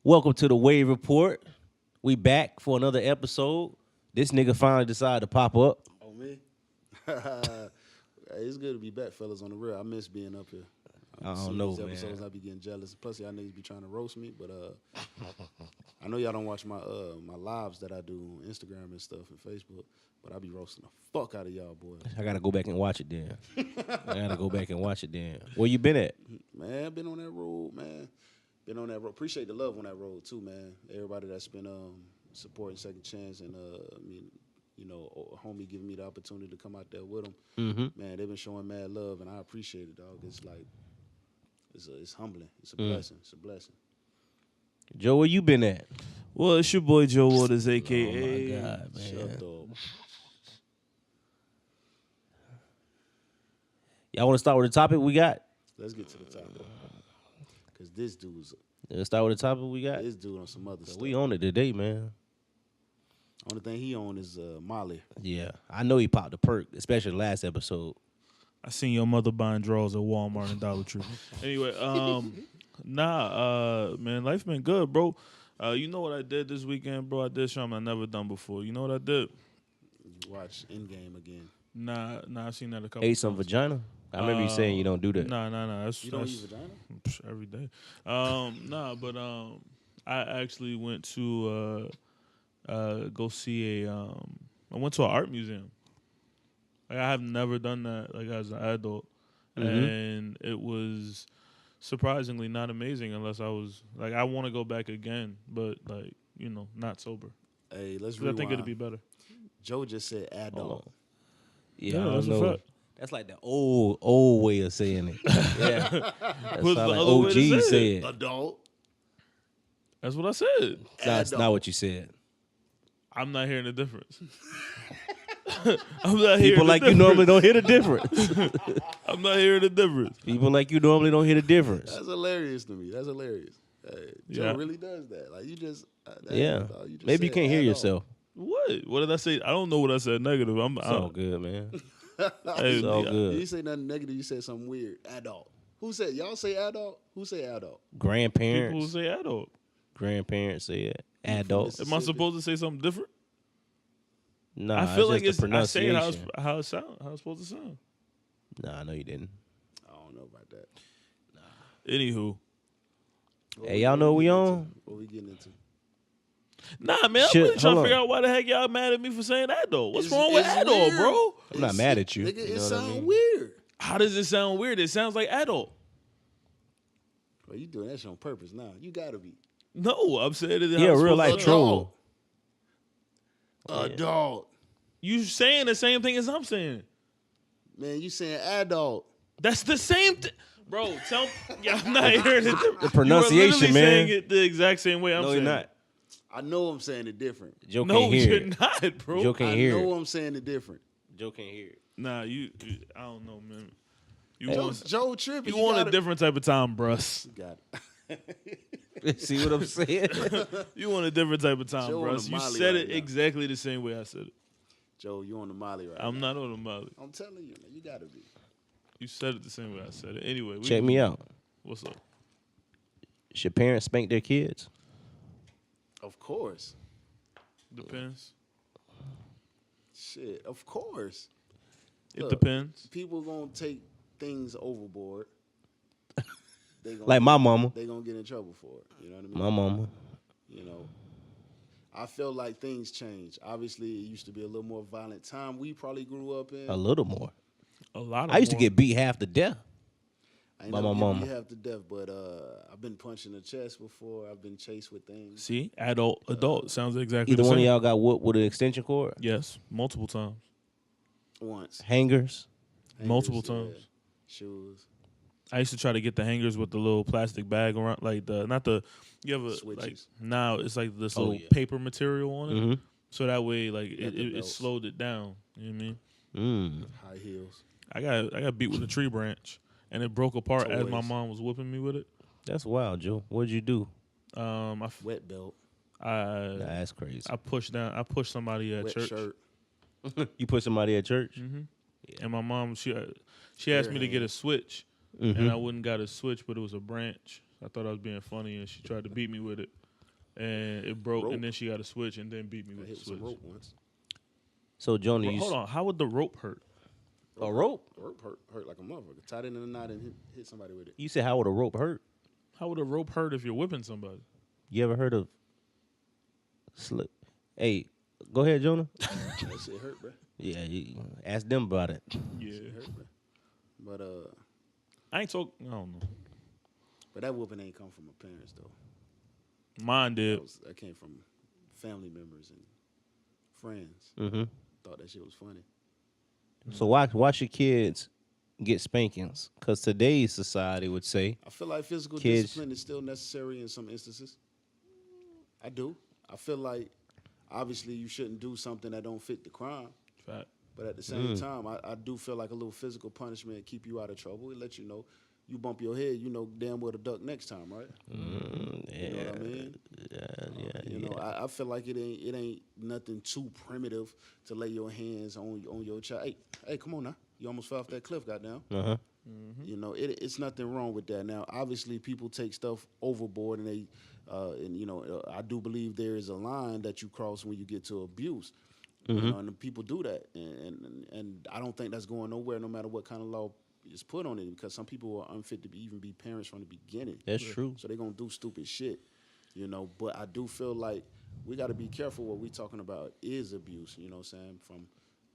Welcome to the Wave Report. We back for another episode. This nigga finally decided to pop up. Oh, me? Hey, it's good to be back, fellas, on the real. I miss being up here. I See don't know, these episodes, man. I be getting jealous. Plus, y'all niggas be trying to roast me, but I know y'all don't watch my lives that I do on Instagram and stuff and Facebook, but I be roasting the fuck out of y'all, boy. I gotta go back and watch it then. Where you been at? Man, been on that road, man. Been on that road. Appreciate the love on that road, too, man. Everybody that's been supporting Second Chance and, homie giving me the opportunity to come out there with them. Mm-hmm. Man, they've been showing mad love, and I appreciate it, dog. It's like, it's humbling. It's a blessing. It's a blessing. Joe, where you been at? Well, it's your boy Joe Waters, a.k.a. Oh, my God, man. Shut up. Y'all want to start with the topic we got? Let's get to the topic. Because this dude's, Let's start with the topic we got. this dude on some other stuff. We on it today, man. Only thing he on is Molly. Yeah, I know he popped a perk, especially the last episode. I seen your mother buying drawers at Walmart and Dollar Tree. Anyway, man, life been good, bro. You know what I did this weekend, bro? I did something I never done before. You know what I did? You watch Endgame again. Nah, I've seen that a couple Ate some times. vagina? I remember you saying you don't do that. Nah. That's, You don't that's use vagina? every day. I actually went to go see I went to an art museum. Like, I have never done that like as an adult, and it was surprisingly not amazing unless I was like I want to go back again, but like not sober. Hey, let's 'Cause I rewind. think it'd be better. Joe just said Hold adult. on. Yeah, Yeah, I that's don't a know. fact. That's like the old way of saying it. Yeah, that's What's how the like other way to OG say said. it? Adult. That's what I said. That's not Adult. what you said. I'm not hearing the difference. I'm not hearing People the like you difference. normally don't hear the difference. I'm not hearing the difference. People like you normally don't hear the difference. That's hilarious to me. That's hilarious. Hey, Joe Yeah. really does that. Like, you just... Yeah. you just Maybe you said can't hear adult. yourself. What did I say? I don't know what I said negative. It's all good, man. Hey, It's all You good. didn't say nothing negative. You said something weird. Adult. Who said... Y'all say adult? Who say adult? people who Grandparents. say adult. Grandparents say it. Adults. Am I supposed to say something different? Nah, I feel like just the I say it pronunciation. how it sound, how it's supposed to sound. Nah, no, you didn't. I don't know about that. Anywho, Hey, y'all know what we on? What we getting into? nah, man, I'm Shit, really trying hold to on. figure out why the heck y'all mad at me for saying adult. What's It's- wrong with it's adult, weird. bro? I'm not mad at you. Nigga, You it know what I sound mean? weird. How does it sound weird? It sounds like adult. Well, you doing that shit on purpose now. You gotta be. No, I'm saying it. Yeah, how it's real supposed life to troll. sound. Adult. You saying the same thing as I'm saying. Man, you saying adult. That's the same thing. Bro, tell yeah, I'm not hearing it. The pronunciation, you are literally man. saying it the exact same way I'm No, saying you're not. it. I know I'm saying it different. Joe No, can't hear you're it. not, bro. Joe can't I hear know it. I'm saying it different. Joe can't hear it. Nah, you I don't know, man. You Joe, want Joe tripping. you want gotta- a different type of time, bruss. You got it. See what I'm saying? You want a different type of time, Joe on bruss. the You Molly said right it now. exactly the same way I said it. Joe, you on the Molly right I'm now. not on the Molly. I'm telling you, man, you gotta be. You said it the same way I said it. Anyway, Check me out. What's up? Should parents spank their kids? Of course. Depends. Shit, of course. It Look, depends. People gonna take things overboard. They gonna Like my mama. They gonna get in trouble for it. You know what I mean? My mama. You know, I feel like things change. Obviously, it used to be a little more violent time we probably grew up in. A little more. A lot of I used to more. get beat half to death. I ain't by never my get mama. beat half to death, but I've been punched in the chest before. I've been chased with things. See, adult sounds exactly Either the one same. of y'all got whooped with an extension cord? Yes, multiple times. Once. Hangers? Multiple Hangers, times. Shoes. I used to try to get the hangers with the little plastic bag around, like the not the you have a like Switches. now it's like this Oh, little yeah. paper material on it, Mm-hmm. so that way like Got the it belts. slowed it down. You know what I mean? High heels. I got beat with a tree branch and it broke apart as my Toys. mom was whipping me with it. That's wild, Joe. What'd you do? Wet belt. Nah, that's crazy. I pushed somebody at Wet church, shirt. You put somebody at church? and my mom she asked me to get a switch, Mm-hmm. and I wouldn't got a switch, but it was a branch. I thought I was being funny, and she tried to beat me with it. and it broke, Rope. and then she got a switch, and then beat me I with hit the some switch. rope once. So Jonah, you Hold on, how would the rope hurt? a rope? Rope hurt like a motherfucker. Tied it in a knot and hit somebody with it. You said how would a rope hurt? How would a rope hurt if you're whipping somebody? You ever heard of slip? Hey, go ahead, Jonah. That shit hurt, bro. Yeah, you ask them about it. Yeah, It hurt, bro. But I ain't talk. I don't know. but that whooping ain't come from my parents though. Mine did. That came from family members and friends. Mm-hmm. Thought that shit was funny. So why should kids get spankings? Because today's society would say I feel like physical Kids- discipline is still necessary in some instances. I do. I feel like obviously you shouldn't do something that don't fit the crime. Fact. But at the same time, I do feel like a little physical punishment keep you out of trouble. It lets you know you bump your head, you know damn well to duck next time, right? You know what I mean? You know, I feel like it ain't nothing too primitive to lay your hands on your child. Hey, come on now. You almost fell off that cliff, goddamn. Uh-huh. You know, it's nothing wrong with that. Now, obviously, people take stuff overboard, and they, and you know, I do believe there is a line that you cross when you get to abuse. You know, and people do that, and I don't think that's going nowhere, no matter what kind of law is put on it, because some people are unfit to even be parents from the beginning. That's true. So they're gonna do stupid shit, you know. But I do feel like we got to be careful what we talking about is abuse. You know what I'm saying?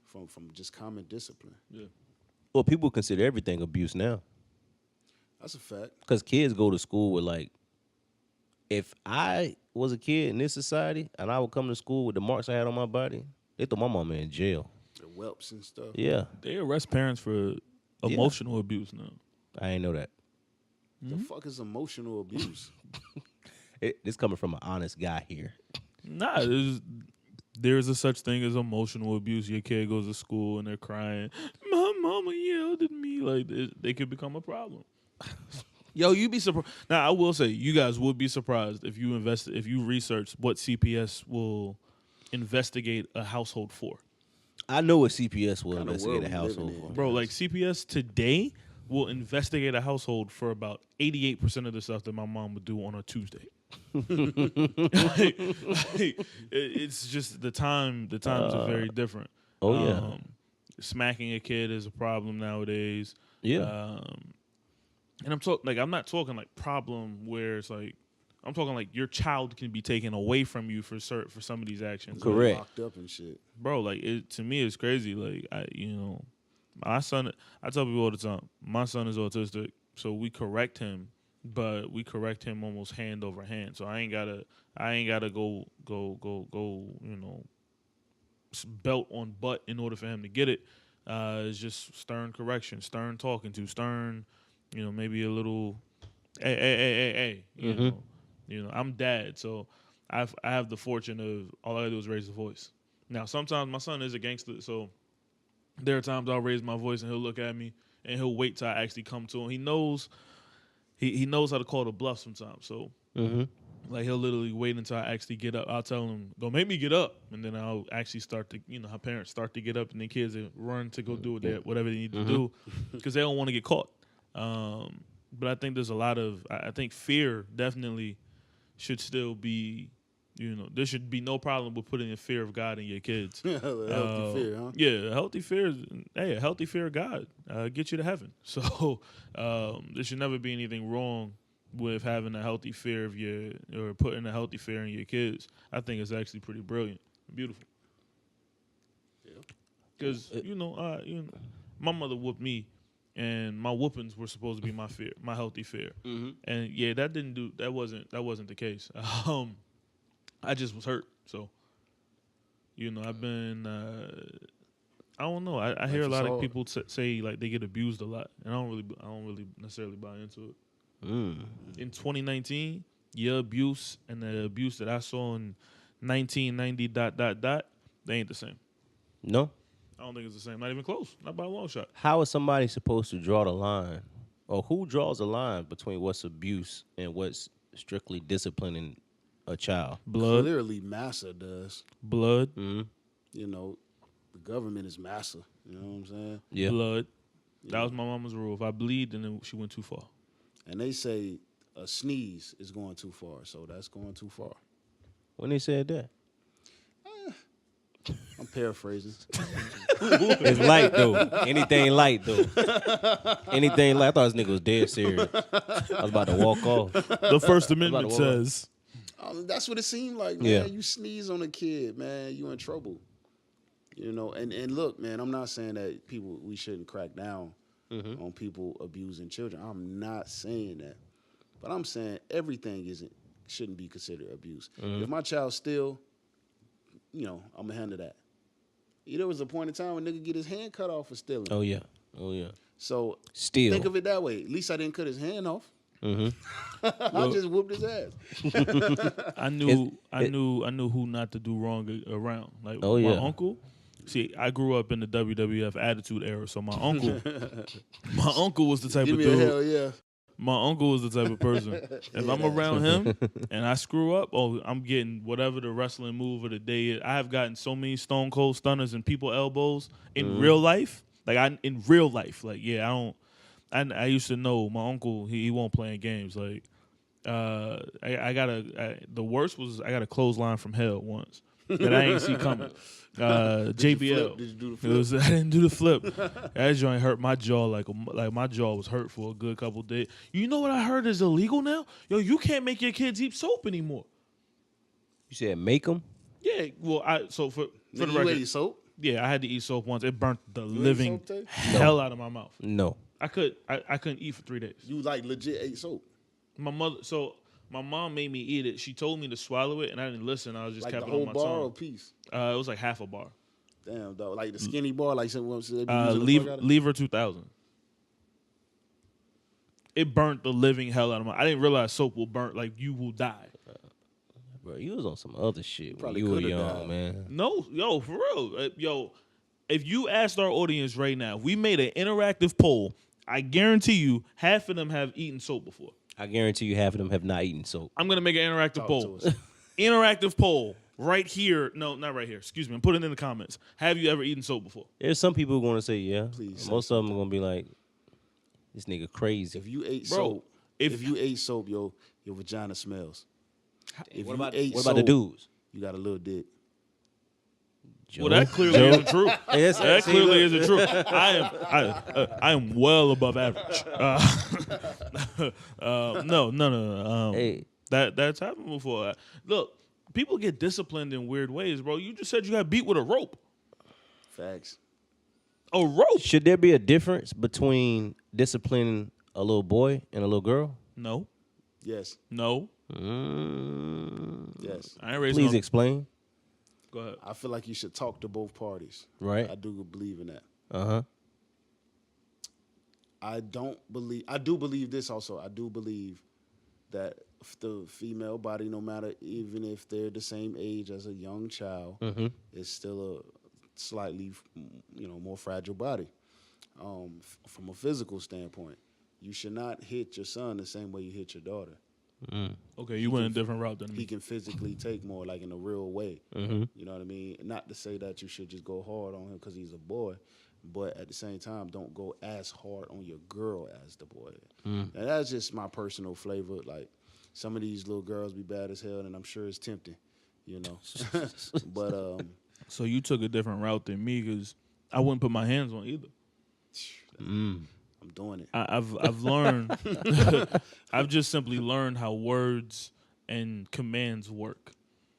From just common discipline. Yeah. Well, people consider everything abuse now. That's a fact. Because kids go to school with like, if I was a kid in this society and I would come to school with the marks I had on my body, they throw my mama in jail. The whelps and stuff. Yeah, They arrest parents for emotional abuse now. I ain't know that. The fuck is emotional abuse? This coming from an honest guy here. Nah, there's a such thing as emotional abuse. Your kid goes to school and they're crying. My mama yelled at me. Like they could become a problem. Yo, you'd be surprised. Now, I will say, you guys would be surprised if you research what CPS will investigate a household for. I know what CPS will Kinda investigate a world we household living in. for. Bro, like CPS today will investigate a household for about 88% of the stuff that my mom would do on a Tuesday. It's just the times are very different. Oh, yeah. Smacking a kid is a problem nowadays. Yeah. And I'm not talking like problem where it's like, I'm talking like your child can be taken away from you for some of these actions. Correct. Locked up and shit. Bro, like to me it's crazy. Like my son, I tell people all the time, my son is autistic, so we correct him, but we correct him almost hand over hand. So I ain't gotta go, belt on butt in order for him to get it. It's just stern correction, stern talking to, stern, maybe a little, hey, you know, I'm dad, so I have the fortune of all I gotta do is raise the voice. Now, sometimes my son is a gangster, so there are times I'll raise my voice and he'll look at me and he'll wait till I actually come to him. He knows he knows how to call the bluff sometimes. So like he'll literally wait until I actually get up. I'll tell him, don't make me get up. And then I'll actually start to, how parents start to get up and the kids run to go do whatever they need to do because they don't want to get caught. But I think there's a lot of, I think fear definitely should still be, there should be no problem with putting a fear of God in your kids. A healthy fear, huh? Yeah, a healthy fear. A healthy fear of God get you to heaven. So there should never be anything wrong with having a healthy fear of or putting a healthy fear in your kids. I think it's actually pretty brilliant, beautiful. Because my mother whooped me, and my whoopings were supposed to be my fear, my healthy fear. And yeah, that wasn't the case. I just was hurt. So, I've been, I don't know. I hear a lot of people say like they get abused a lot, and I don't really necessarily buy into it. In 2019, your abuse and the abuse that I saw in 1990 ... they ain't the same. No? I don't think it's the same. Not even close. Not by a long shot. How is somebody supposed to draw the line? Or who draws the line between what's abuse and what's strictly disciplining a child? Blood. Clearly, massa does. Blood. Mm-hmm. The government is massa. You know what I'm saying? Yeah. Blood. That was my mama's rule. If I bleed, then she went too far. And they say a sneeze is going too far, so that's going too far. when they said that? I'm paraphrasing. It's light though. Anything light though. Anything light. I thought this nigga was dead serious. I was about to walk off. The First Amendment About to walk says, That's what it seemed like, man. Yeah. You sneeze on a kid, man, you in trouble. You know, and look, man, I'm not saying that we shouldn't crack down on people abusing children. I'm not saying that. But I'm saying everything shouldn't be considered abuse. If my child steal, you know, I'm gonna handle that. There was a point in time when nigga get his hand cut off for stealing. Oh yeah. So Still. think of it that way. At least I didn't cut his hand off. I just whooped his ass. I knew who not to do wrong around. Like Oh, my yeah. uncle. See, I grew up in the WWF Attitude Era, so my uncle was the type Give of me dude. a hell yeah. My uncle was the type of person. If I'm around him and I screw up, I'm getting whatever the wrestling move of the day is. I have gotten so many Stone Cold Stunners and people elbows in real life. I used to know my uncle. He won't play in games. Like, the worst was I got a clothesline from hell once that I ain't see coming. JBL. Did you do the flip? I didn't do the flip. That joint hurt my jaw like my jaw was hurt for a good couple days. You know what I heard is illegal now? Yo, you can't make your kids eat soap anymore. You said make them? Yeah, well, for the Nigga, you record, ate soap? yeah, I had to eat soap once. It burnt the ate living soap, Tay? hell out of my mouth. No. I couldn't eat for 3 days. You like legit ate soap? My mom made me eat it. She told me to swallow it, and I didn't listen. I was just Like kept the it on whole my bar tongue. or piece? It was like half a bar. Damn, dog. Like the skinny bar, like someone said. They be using the fuck out of it? Lever 2000. It burnt the living hell out of my. I didn't realize soap will burn, like you will die. Bro, you was on some other shit when Probably you were coulda young, died. man. No, yo, for real, yo. If you asked our audience right now, we made an interactive poll. I guarantee you, half of them have eaten soap before. I guarantee you half of them have not eaten soap. I'm gonna make an interactive Talk poll. to us. Interactive poll right here. No, not right here. Excuse me. I'm putting it in the comments. Have you ever eaten soap before? There's some people who are going to say yeah. Please say Most of them are going to be like, this nigga crazy. If you ate Bro, soap, if- if you ate soap, your vagina smells. If What you about, ate what about the soap, dudes? You got a little dick. Well, that clearly isn't true. Yes, That see, clearly look. isn't true. I am well above average. No. Hey, That's happened before. Look, people get disciplined in weird ways, bro. You just said you got beat with a rope. Facts. A rope? should there be a difference between disciplining a little boy and a little girl? No. Yes. No. Yes. I ain't raised Please no. explain. Go ahead. I feel like you should talk to both parties. Right. I do believe in that. Uh-huh. I do believe this also. I do believe that the female body, no matter, even if they're the same age as a young child, is still a slightly, more fragile body. From a physical standpoint, you should not hit your son the same way you hit your daughter. Okay, you went a different route than He me. can physically take more, like in a real way. You know what I mean? Not to say that you should just go hard on him because he's a boy, but at the same time, don't go as hard on your girl as the boy did. And that's just my personal flavor. Like, some of these little girls be bad as hell, and I'm sure it's tempting, But So you took a different route than me because I wouldn't put my hands on either. I'm doing it. I've learned. I've just simply learned how words and commands work.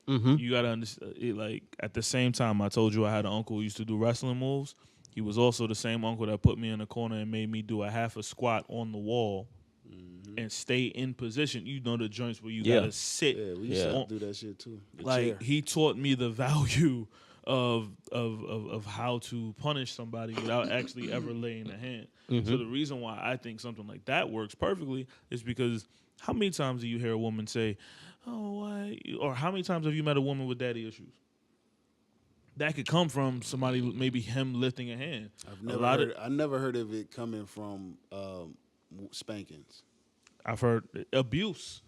You gotta understand. Like at the same time, I told you I had an uncle who used to do wrestling moves. He was also the same uncle that put me in the corner and made me do a half a squat on the wall and stay in position. You know the joints where you gotta sit. Yeah, we used to do that shit too. The Like chair. he taught me the value of how to punish somebody without actually ever laying a hand. So the reason why I think something like that works perfectly is because how many times do you hear a woman say, "Oh, why?" Or how many times have you met a woman with daddy issues? That could come from somebody, maybe him lifting a hand. I never heard of it coming from spankings. I've heard abuse.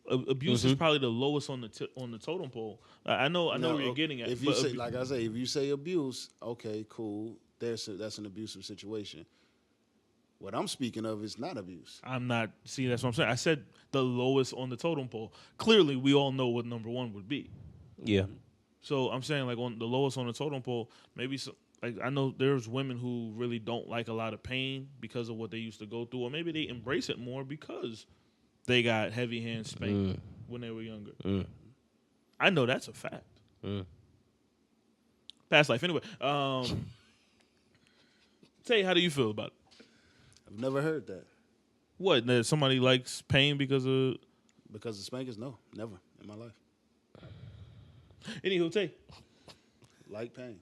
Abuse is probably the lowest on the totem pole. I know where you're getting at. If you say, like I say, if you say abuse, okay, cool. That's an abusive situation. What I'm speaking of is not abuse. I'm not. See, that's what I'm saying. I said the lowest on the totem pole. Clearly, we all know what number one would be. Yeah. So I'm saying, like, on the lowest on the totem pole, maybe like, I know there's women who really don't like a lot of pain because of what they used to go through, or maybe they embrace it more because they got heavy hand spanked when they were younger. I know that's a fact. Past life. Anyway, Tay, how do you feel about it? I've never heard that. What, that somebody likes pain because of... Because of spankings? No, never in my life. Anywho, Tay. Like pain.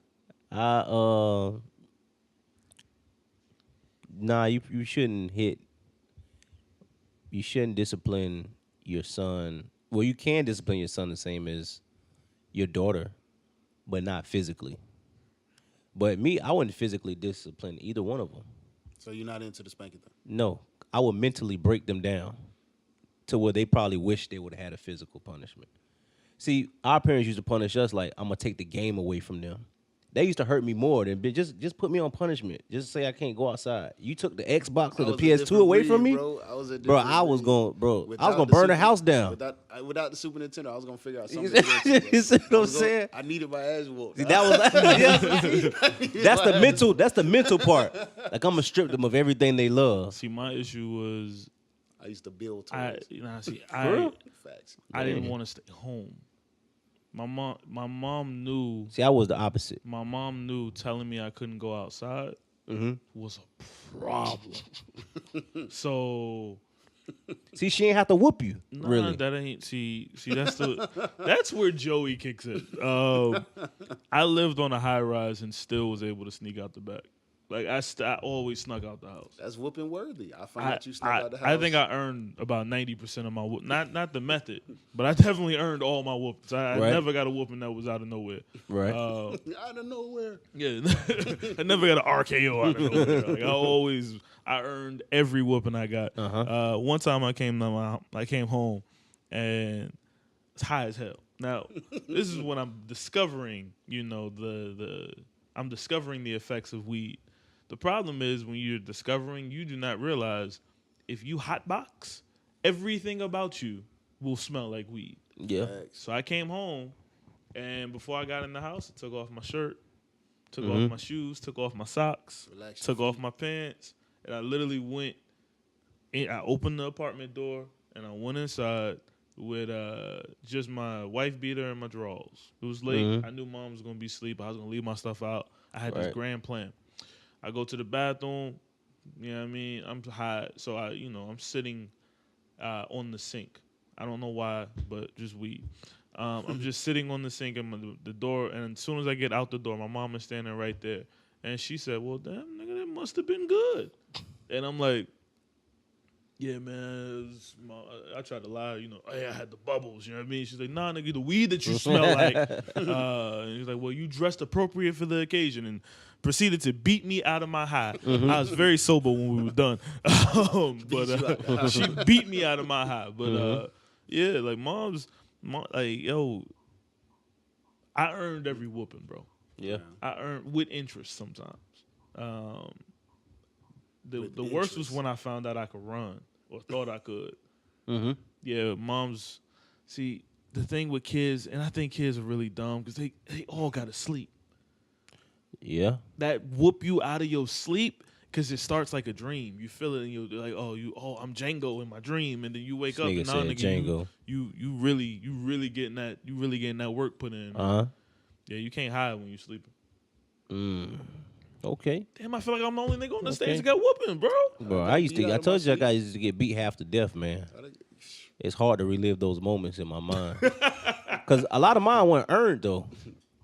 Nah, you shouldn't hit. You shouldn't discipline your son. Well, you can discipline your son the same as your daughter, but not physically. But me, I wouldn't physically discipline either one of them. So you're not into the spanking thing? No, I would mentally break them down to where they probably wish they would have had a physical punishment. See, our parents used to punish us like, I'm going to take the game away from them. They used to hurt me more than just put me on punishment. Just say I can't go outside. You took the Xbox or the PS2 away from me, bro. I was gonna burn the house down. Without the Super Nintendo, I was gonna figure out something. You see what I'm saying? I needed my ass whooped. See, that's the mental part. Like, I'm gonna strip them of everything they love. See, my issue was I used to build toys. I Facts. I didn't want to stay home. My mom knew. See, I was the opposite. My mom knew telling me I couldn't go outside was a problem. So, see, she ain't have to whoop you. nah, Really? that ain't. See, that's where Joey kicks in. I lived on a high rise and still was able to sneak out the back. Like, I always snuck out the house. That's whooping worthy. I find that you snuck out the house. I think I earned about 90% of my whoop. Not the method, but I definitely earned all my whoopings. I never got a whooping that was out of nowhere. Right. Out of nowhere. Yeah. I never got an RKO out of nowhere. Like, I earned every whooping I got. One time I came home and it's high as hell. Now, this is when I'm discovering, I'm discovering the effects of weed. The problem is when you're discovering, you do not realize if you hotbox, everything about you will smell like weed. Yeah. So I came home, and before I got in the house, I took off my shirt, took off my shoes, took off my socks, took off my pants, and I literally went in. I opened the apartment door, and I went inside with just my wife beater and my drawers. It was late. I knew mom was going to be asleep. I was going to leave my stuff out. I had this grand plan. I go to the bathroom, you know what I mean? I'm high, so I'm sitting on the sink. I don't know why, but just weed. I'm just sitting on the sink and the door, and as soon as I get out the door, my mom is standing right there. And she said, well, damn, nigga, that must have been good. And I'm like, yeah, man, I tried to lie, hey, I had the bubbles, you know what I mean? She's like, nah, nigga, the weed that you smell like. And he's like, well, you dressed appropriate for the occasion, and proceeded to beat me out of my high. I was very sober when we were done. But she beat me out of my high. But yeah, like mom, like, yo, I earned every whooping, bro. Yeah. I earned with interest sometimes. The worst was when I found out I could run or thought I could. Yeah, moms. See, the thing with kids, and I think kids are really dumb because they all got to sleep. Yeah. That whoop you out of your sleep because it starts like a dream. You feel it and you're like, I'm Django in my dream, and then you wake up and now nigga, you really getting that work put in. Yeah, you can't hide when you sleeping. Okay. Damn, I feel like I'm the only nigga on the stage that got whooping, bro. Bro, I told you I used to get beat half to death, man. It's hard to relive those moments in my mind. Because a lot of mine weren't earned, though.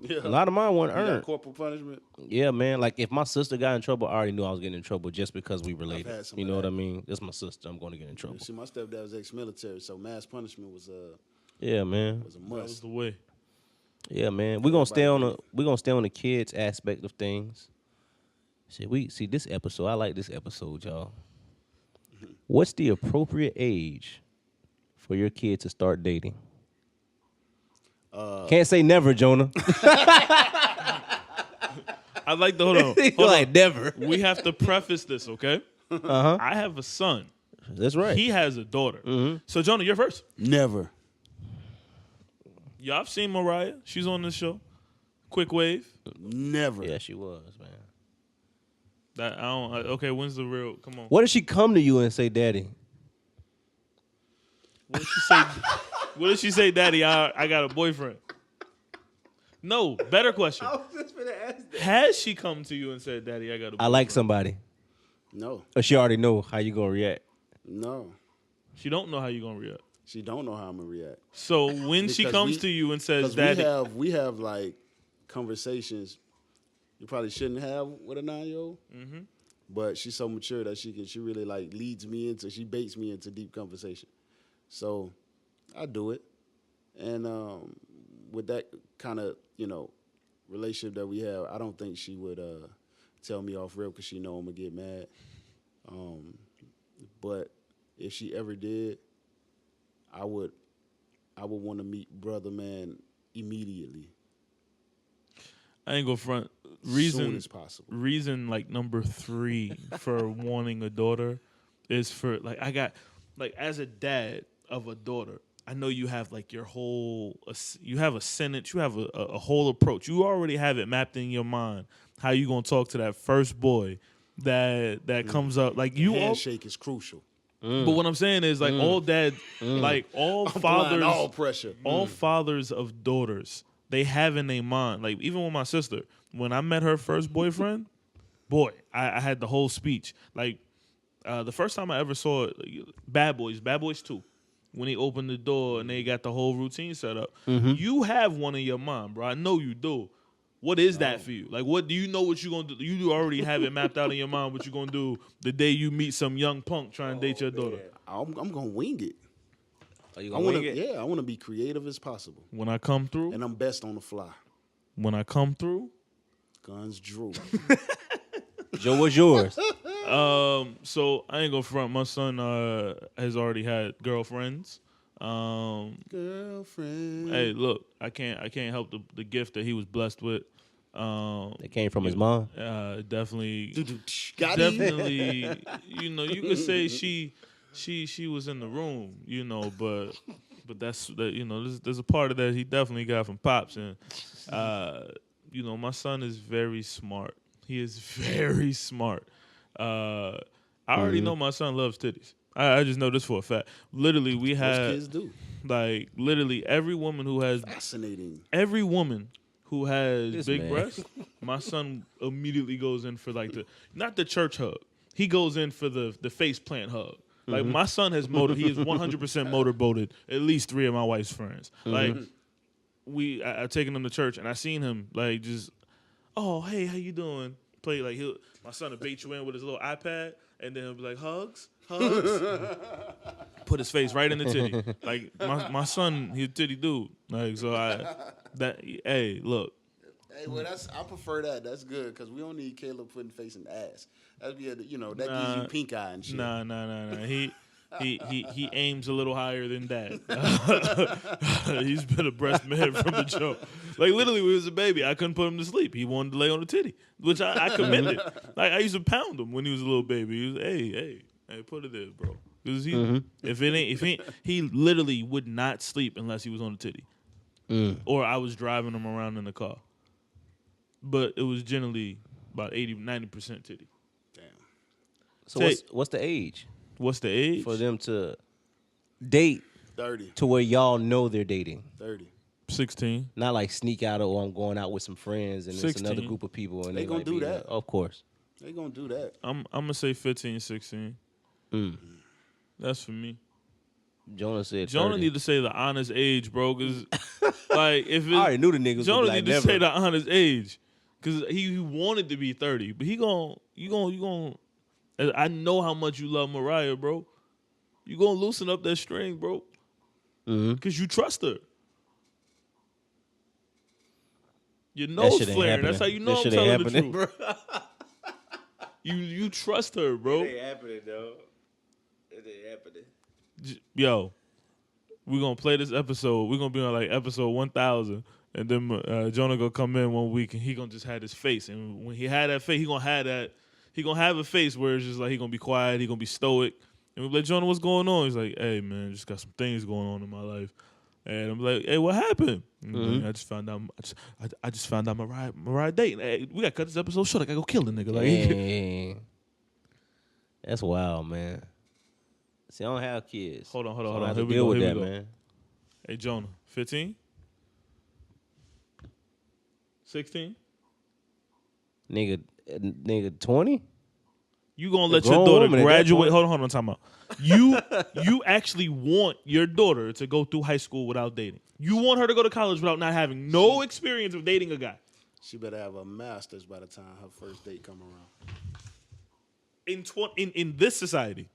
Yeah. A lot of mine weren't earned. Corporal punishment? Yeah, man. Like, if my sister got in trouble, I already knew I was getting in trouble just because we related. You know what I mean? That's my sister. I'm going to get in trouble. See, my stepdad was ex-military, so mass punishment was yeah, man. Was a must. That was the way. Yeah, man. We're gonna stay on the kids aspect of things. See this episode. I like this episode, y'all. What's the appropriate age for your kid to start dating? Can't say never, Jonah. I'd like to hold on. Like never. We have to preface this, okay? I have a son. That's right. He has a daughter. So Jonah, you're first. Never. Y'all have seen Mariah. She's on this show. Quick Wave. Never. Yeah, she was, man. That I don't. Okay, when's the real? Come on. What did she come to you and say, "Daddy"? What did she say? What did she say, Daddy? I got a boyfriend. No, better question. was just gonna ask that. Has she come to you and said, Daddy, I got a boyfriend? I like somebody, No. or she already know how you gonna react. No. She don't know how you gonna react. She don't know how I'm gonna react. So when she Because comes to you and says, Because Daddy, we have like conversations you probably shouldn't have with a 9-year-old. Mm-hmm. But she's so mature that she really like she baits me into deep conversation. So I do it. And with that kind of, relationship that we have, I don't think she would tell me off real because she know I'm gonna get mad. But if she ever did, I would want to meet brother man immediately. I ain't gonna front. Soon as possible. Reason like number 3 for wanting a daughter is for like I got like as a dad of a daughter, I know you have like your whole you have a sentence, you have a whole approach. You already have it mapped in your mind how you gonna talk to that first boy that comes up like you. Handshake is crucial. But what I'm saying is like all dads, like all fathers, all pressure. all fathers of daughters, they have in their mind. Like even with my sister, when I met her first boyfriend, boy, I had the whole speech. Like the first time I ever saw it, Bad Boys 2, when he opened the door and they got the whole routine set up. You have one in your mind, bro. I know you do. What is that for you? Like, what do you know what you're going to do? You already have it mapped out in your mind what you're going to do the day you meet some young punk trying to date your daughter. I'm going to wing it. Are you gonna wing it? Yeah, I want to be creative as possible. When I come through, And I'm best on the fly. when I come through, Guns drew. Joe, what's yours? so I ain't gonna front. My son has already had girlfriends. Girlfriend. Hey, look, I can't help the gift that he was blessed with. That came from his mom. Definitely, Got him. definitely. You could say she was in the room, but that's that. There's a part of that he definitely got from pops, and my son is very smart. He is very smart. I already know my son loves titties. I just know this for a fact. Literally, we Most had kids do. like literally every woman who has This big man. breasts, my son immediately goes in for like not the church hug. He goes in for the face plant hug. Like my son he is 100% motorboated at least 3 of my wife's friends. Like I taken him to church and I seen him like just, oh hey, how you doing? Play like my son will bait you in with his little iPad and then he'll be like hugs. Put his face right in the titty. Like my son, he's a titty dude. Like hey, look. Hey, well, I prefer that. That's good because we don't need Caleb putting face in the ass. That'd be that gives you pink eye and shit. Nah. He aims a little higher than that. He's been a breast man from the jump. Like literally, when he was a baby, I couldn't put him to sleep. He wanted to lay on the titty, which I commended. Like I used to pound him when he was a little baby. He was, hey, put it there, bro. Because he literally would not sleep unless he was on the titty, or I was driving him around in the car. But it was generally about 80-90% titty. Damn. So what's the age What's the age? for them to date 30. to where y'all know they're dating? 30. 16. Not like sneak out or I'm going out with some friends and it's 16. another group of people and They they gonna might do be, that. of course. They gonna do that. I'm gonna say 15, 16. That's for me. Jonah said Jonah 30. need to say the honest age, bro. Cause like if I already knew the niggas Jonah would be like, need to never. say the honest age, cause he wanted to be 30, but you gon' I know how much you love Mariah, bro. You gonna loosen up that string, bro, cause you trust her. Your nose shit ain't flaring. That's how happening. you know That I'm shit telling ain't the happening, truth. You trust her, bro. happening, though. It ain't happening. Yo, we're gonna play this episode. We're gonna be on like episode 1000, and then Jonah gonna come in one week and he gonna just have his face. And when he had that face, he gonna have a face where it's just like he gonna be quiet, he gonna be stoic. And we're like, Jonah, what's going on? He's like, hey man, just got some things going on in my life. And I'm like, hey, what happened? I just found out. I just found out Mariah dating. Hey, we got to cut this episode short. I got to go kill the nigga. Like, Dang. That's wild, man. See, I don't have kids. hold on. So I don't have Here to we deal go. with Here that, we go. man. Hey, Jonah, 15? 16? Nigga, 20? You gonna A let your grown daughter woman at that graduate? point. Hold on, time out. You actually want your daughter to go through high school without dating. You want her to go to college without not having no experience of dating a guy. She better have a master's by the time her first date come around. In this society.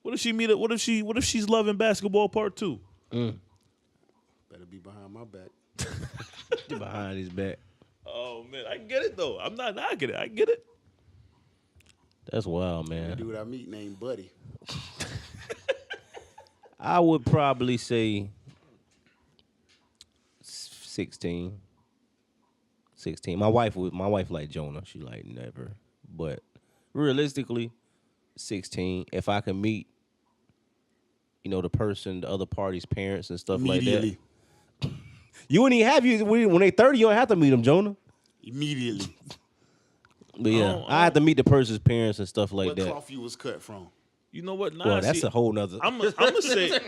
What if she meet it? What if she's loving basketball part 2? Better be behind my back. Get behind his back. Oh man, I get it though. I'm not knocking it. I get it. That's wild, The man. dude I meet named Buddy. I would probably say 16. 16. My wife like Jonah. She like never. But realistically, 16. If I can meet, the other party's parents and stuff like that. Immediately. You wouldn't even have when they 30, you don't have to meet them, Jonah. Immediately. But yeah, Oh, I have to meet the person's parents and stuff like What that. cloth you was cut from? You know what? Nah, Well, that's see, a whole nother. I'm gonna say.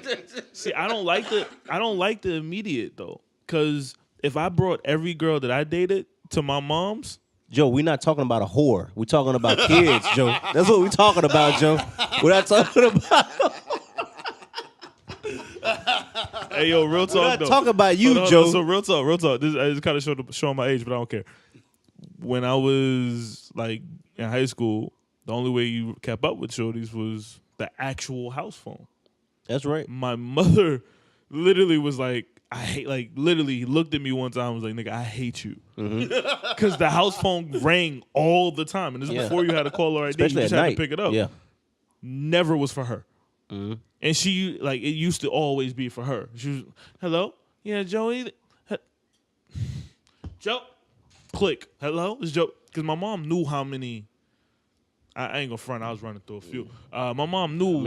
See, I don't like the immediate though, because if I brought every girl that I dated to my mom's, Joe, we're not talking about a whore. We're talking about kids, Joe. That's what we're talking about, Joe. We're not talking about. hey yo, real We're talk not though. talking about you, Hold on, Joe. So real talk. This is kind of showing my age, but I don't care. When I was like in high school, the only way you kept up with shorties was the actual house phone. That's right. My mother literally was like, literally looked at me one time and was like, nigga, I hate you. Because the house phone rang all the time. And this is Yeah. before you had a caller ID. Especially You just at had night. to pick it up. Yeah. Never was for her. And she, it used to always be for her. She was, hello? Yeah, Joey? Joe? Click. Hello? It's Joe. Because my mom knew how many. I ain't gonna front. I was running through a few. My mom knew,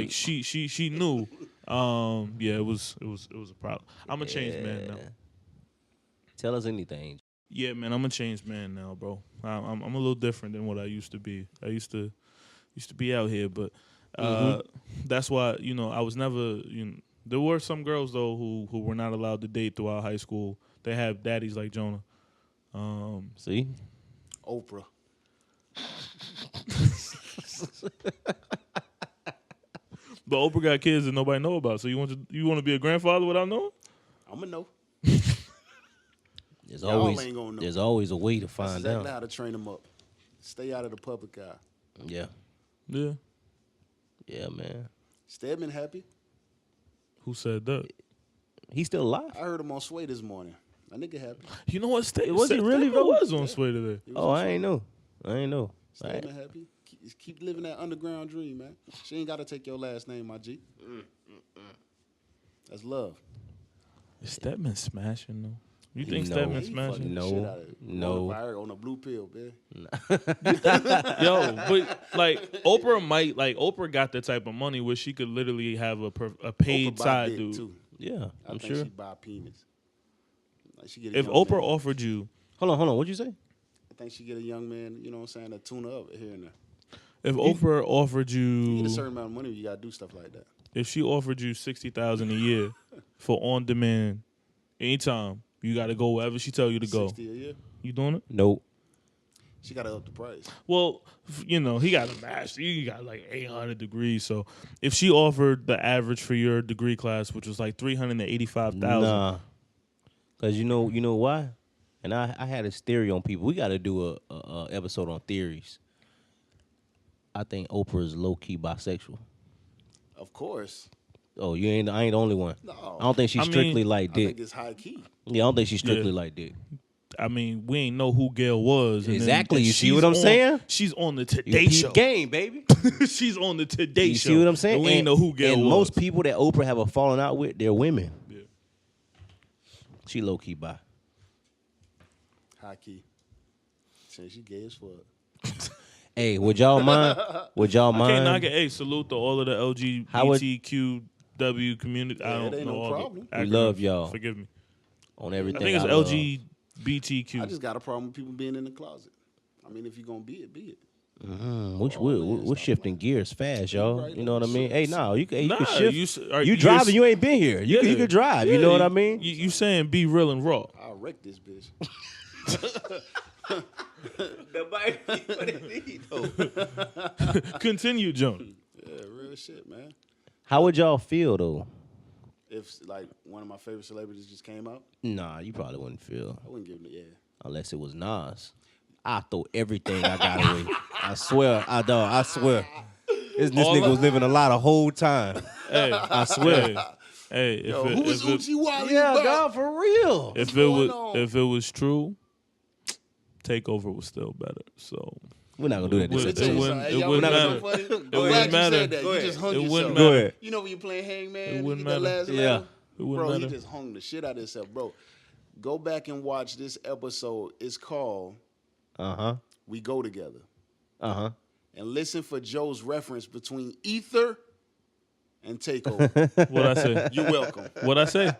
she knew. Yeah, it was a problem. I'm a changed man now. Tell us anything. Yeah, man, I'm a changed man now, bro. I'm a little different than what I used to be. I used to be out here, but that's why I was never. There were some girls though who were not allowed to date throughout high school. They have daddies like Jonah. See? Oprah. But Oprah got kids that nobody know about. So you want to be a grandfather without knowing? I'ma know. There's Y'all always ain't gonna know. there's always a way to That's find exactly out. how to train them up. Stay out of the public eye. Yeah. Yeah. Yeah, man. Stedman happy. Who said that? He's still alive. I heard him on Sway this morning. My nigga happy. You know what? Was he really, Stedman though? was on Sway today. He was Oh, on I Sway. ain't know. Stedman happy. Keep living that underground dream, man. She ain't got to take your last name, my G. That's love. Is Stedman smashing though? You No. think Stedman He smashing? fucking the No, shit out of it. no. On a blue pill, man. Yo, but Oprah got the type of money where she could literally have a paid Oprah buy side dick, dude. too. Yeah, I I'm think sure. she buy penis. Like she get a If young Oprah man. offered you, Hold on. What'd you say? I think she get a young man, you know what I'm saying, that tune her up here and there. if Oprah offered You get you, a certain amount of money, you gotta do stuff like that. if she offered you $60,000 a year for on demand, anytime you got to go wherever she tell you to go, 60 a year. you doing it? Nope. She gotta up the price. Well, he got a master. You got like 800 degrees. So if she offered the average for your degree class, which was like 385,000, Nah. Cause you know why? And I had this theory on people. We got to do a episode on theories. I think Oprah is low key bisexual. Of course. Oh, I ain't the only one. No. I don't think she's I mean, strictly like I dick. think it's high key. Yeah, I don't think she's strictly Yeah. like dick. I mean, we ain't know who Gail was. And Exactly. then You see she's what I'm saying? She's on the You Today peep Show. game, baby. She's on the Today You Show. see what I'm saying? And we ain't know who Gail and was. most people that Oprah have a falling out with, they're women. Yeah. She low key bi. High key. Say she gay as fuck. Hey, would y'all mind? Would y'all I can't knock mind? it. Hey, salute to all of the How would- LGBTQ LGBTW community. I Yeah, don't it ain't know no all problem. the We acronyms. love y'all. Forgive me. On everything. I think it's love. LGBTQ. I just got a problem with people being in the closet. I mean, if you're gonna be it, be it. We're shifting gears fast, y'all. right You know what I there. mean? Hey, no, you can Nah, shift. you You driving? You ain't been here. You can drive. You know what I mean? You saying be real and raw. I'll wreck this bitch. Continue, Joan. Yeah, real shit, man. How would y'all feel though? If like one of my favorite celebrities just came out, Nah, you probably wouldn't feel I wouldn't give him the unless it was Nas. I throw everything I got away. I swear, I swear. This nigga was living a lie the whole time. Hey, I swear. hey, if Yo, it, who was if it, Uchi Wally? Yeah, about? God, for real. if it going was on? if it was true, Takeover was still better. So We're not gonna do that. Would- This it episode. wouldn't- Hey, it y'all wouldn't wanna know matter. something funny? I'm It glad wouldn't you matter. said that. Go You ahead. just hung It yourself. wouldn't Go matter. ahead. You know when you playing Hangman, It you wouldn't get that matter. last Yeah. laugh? It wouldn't Bro, matter. he just hung the shit out of himself, bro. Go back and watch this episode. It's called We Go Together. And listen for Joe's reference between Ether and Takeover. what I say? You're welcome. What I say?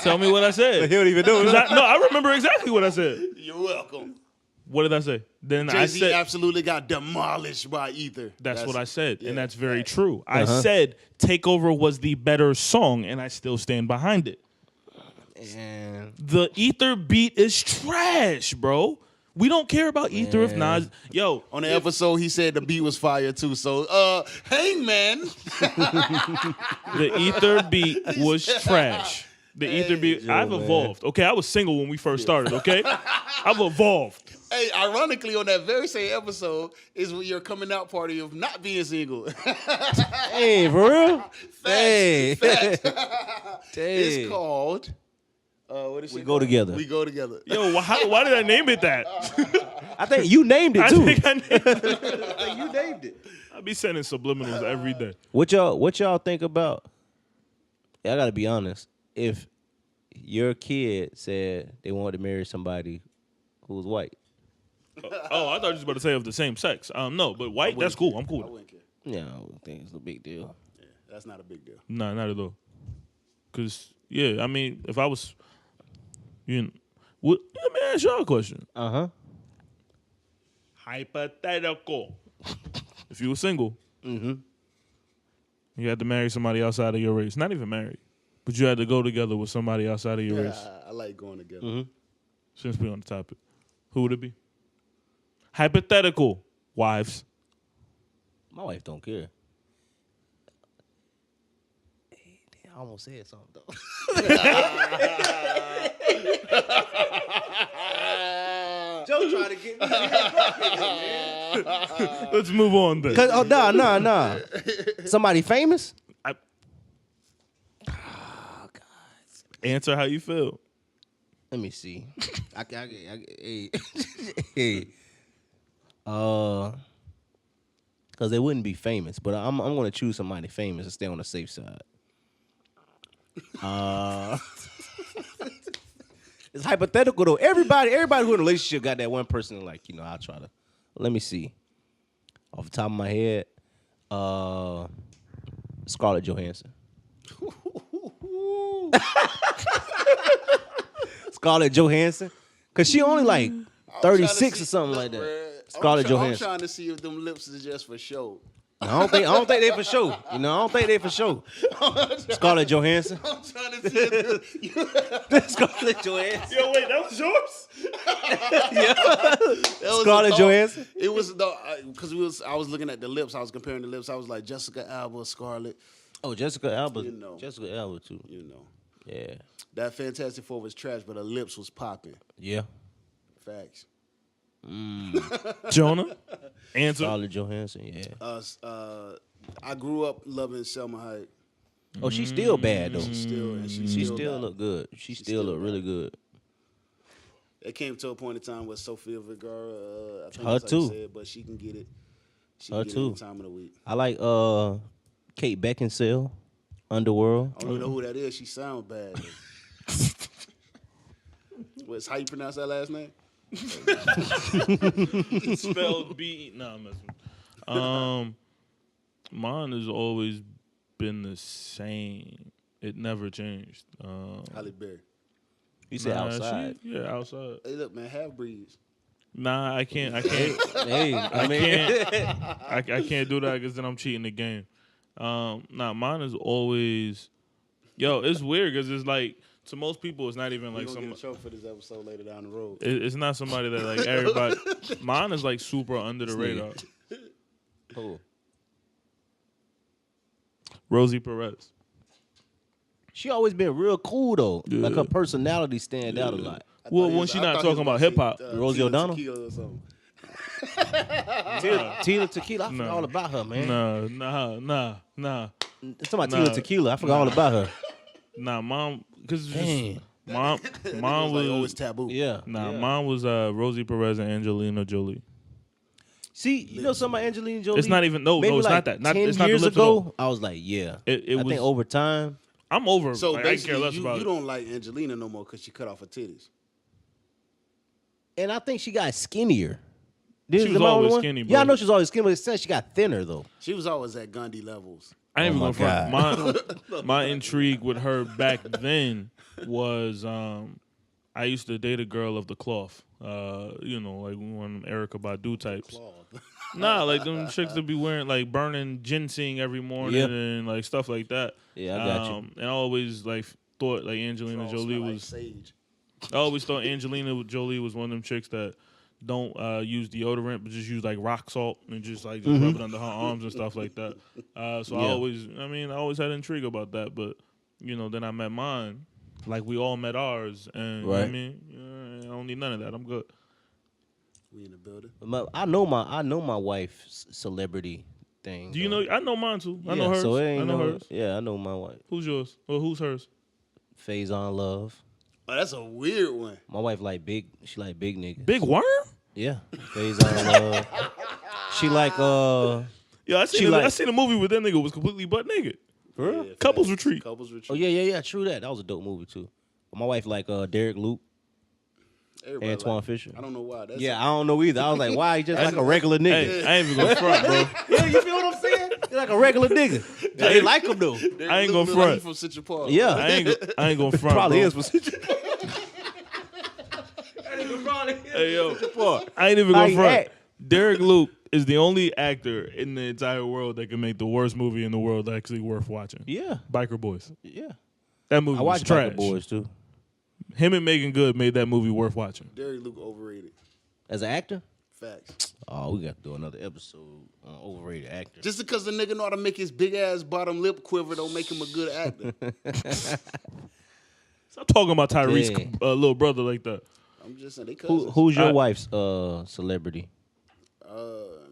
Tell me what I said. don't even know. 'Cause I remember exactly what I said. You're welcome. What did I say? Then I Jay-Z said absolutely got demolished by Ether. that's what I said, yeah, and that's very facts. true. I said Takeover was the better song, and I still stand behind it. And The Ether beat is trash, bro. We don't care about Ether if Nas. Yo, On the episode, he said the beat was fire too. So, Hangman. the Ether beat was trash. The Ether beat. Joe, I've man. evolved. Okay, I was single when we first started. Okay, I've evolved. Hey, ironically, on that very same episode is when your coming out party of not being single. hey, for real? Hey, Facts. Dang. It's called. What is We it Go called? Together. We go together. Yo, why did I name it that? I think you named it I too. think I named it. You named it. I be sending subliminals every day. What y'all think about? I gotta be honest. If your kid said they wanted to marry somebody who was white, Oh, I thought you was about to say of the same sex. No, but white, that's cool. I'm cool I with it. wouldn't care. yeah, I don't think it's a big deal. Yeah, that's not a big deal. Nah, not at all. Cause yeah, I mean, if I was, let me ask y'all a question. Hypothetical. If you were single, you had to marry somebody outside of your race. Not even married, but you had to go together with somebody outside of your race. I like going together. Since we're on the topic, who would it be? Hypothetical wives. My wife don't care. I almost said something though. Joe trying to get me. Let's move on then. Oh, nah. Somebody famous? Answer how you feel. Let me see. Hey. Because they wouldn't be famous, but I'm going to choose somebody famous and stay on the safe side. It's hypothetical though. Everybody who in a relationship got that one person like, I'll try to. Let me see. Off the top of my head, Scarlett Johansson. Scarlett Johansson, cause she only like 36 or something like that. Scarlett I'm Johansson. trying to see if them lips is just for show. I don't think they for sure. I don't think they for sure. Scarlett Johansson. I'm trying to see if Scarlett Johansson. Yo, wait, that was yours? Scarlett Johansson. It was because I was looking at the lips. I was comparing the lips. I was like Jessica Alba, Scarlett. Oh, Jessica Alba. You know. Jessica Alba too. You know, Yeah. that Fantastic Four was trash, but her lips was popping. Yeah. Facts. Jonah? Answer. Scarlett Johansson. Yeah. I grew up loving Selma Hayek. Oh, she's still bad though. She She still still bad. look good. She still look really good. It came to a point in time with Sofia Vergara. I think Her that's how you too. say it, but she can get it. She Her can get too. it any time of the week. I like Kate Beckinsale, Underworld. I don't even know who that is. She sounds bad. What's how you pronounce that last name? Spelled B. No, I'm messing. Mine is always been the same. It never changed. Halle Berry. You said nah, outside. yeah, outside. Hey, look, man, half breeds. Nah, I can't. Hey, I mean, I can't do that because then I'm cheating the game. Nah, mine is always, yo. It's weird because it's like to most people, it's not even We're like gonna some. get a trophy for this episode later down the road. It's not somebody that like everybody. Mine is like super under the radar. oh, Rosie Perez. she always been real cool though. Yeah. Like her personality stand out a lot. I Well, thought he when she not I thought he talking about was gonna hip-hop. say, Rosie Tina O'Donnell? Tequila or something. Tina Tequila, I forgot No. all about her, man. Nah. It's talking about Nah. Tina Tequila. I forgot all about her. Nah, mom, because Dang. mom It was like, oh, was it's taboo. Yeah. nah, yeah. mom was Rosie Perez and Angelina Jolie. See, you know something about Angelina Jolie? It's not even Maybe no, it's like not that. Not 10 it's not the years lips at ago, all. I was like, yeah. It I was. think over time. I'm over. So like, I care basically, less about you it. don't like Angelina no more because she cut off her titties. And I think she got skinnier. She was always skinny, Yeah, I bro. know she was always skinny, but it said she got thinner though. She was always at Gundy levels. I ain't Oh even gonna my front. My intrigue with her back was I used to date a girl of the cloth. You know, like one of them Erica Badu types. Nah, like them chicks that be wearing like burning ginseng every morning Yeah. and like stuff like that. Yeah, I got you. And I always like thought like Angelina All Jolie smell like was. sage. I always thought Angelina Jolie was one of them chicks that don't use deodorant, but just use like rock salt and just rub it under her arms and stuff like that. So Yeah. I always had intrigue about that. But you know, then I met mine, like we all met ours, and you know what I Right. mean, I don't need none of that. I'm good. We in the building. I know my wife's celebrity thing. Do you though. know? I know mine too. I Yeah, know hers. So it I ain't know no, hers. Yeah, I know my wife. Who's yours? Or who's hers? Faison Love. Oh, that's a weird one. My wife like big. She like big niggas. Big Worm? Yeah. Faison Love. She like Yeah, I She seen like- I seen a movie where that nigga was completely butt naked. For real? Yeah, Couples facts. Retreat. Couples Retreat. Oh yeah. True that. That was a dope movie too. But my wife like Derek Luke, Everybody Antoine like it. Fisher. I don't know why. That's Yeah, I don't know either. I was like, why he just like a regular nigga? Hey, I ain't even gonna front, bro. Yeah, you feel what I'm saying? He's like a regular nigga. They like him though. I ain't gonna Like front. he from Central Park. Yeah. I ain't gonna front. Probably bro. is for Central Hey yo, Park. I ain't even How gonna he front. act? Derek Luke is the only actor in the entire world that can make the worst movie in the world actually worth watching. Yeah, Biker Boys. yeah. That movie I was watched trash. Biker Boys too. Him and Megan Good made that movie worth watching. Derek Luke overrated. As an actor? Facts. Oh, we got to do another episode on overrated actor. Just because the nigga know how to make his big ass bottom lip quiver don't make him a good actor. Stop talking about Tyrese's Dang. little brother like that. I'm just saying they cousins. Who's your I- wife's celebrity?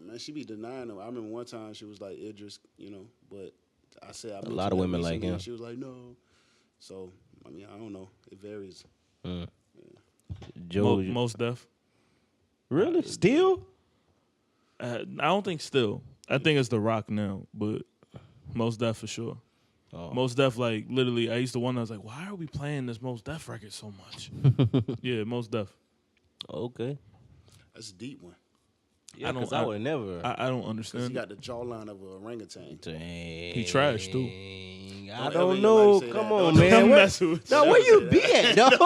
Man, she be denying him. I remember one time she was like Idris, you know, but I said I A mentioned lot of that women like recently, him. and she was like, no. So I mean, I don't know. It varies. Joe? Most Def. Really? Still? I don't think still. I think it's The Rock now, but Most Def for sure. Oh. Most Def, like literally, I used to wonder. I was like, why are we playing this Most Def record so much? Yeah, Most Def. Okay. That's a deep one. Yeah, I don't- because I would never. I don't Cause he understand. got the jawline of an orangutan. Dang. He trash, too. I Don't don't ever know. anybody say Come that. on, Don't man. I'm Where, messing with you. no, where you be at, dog?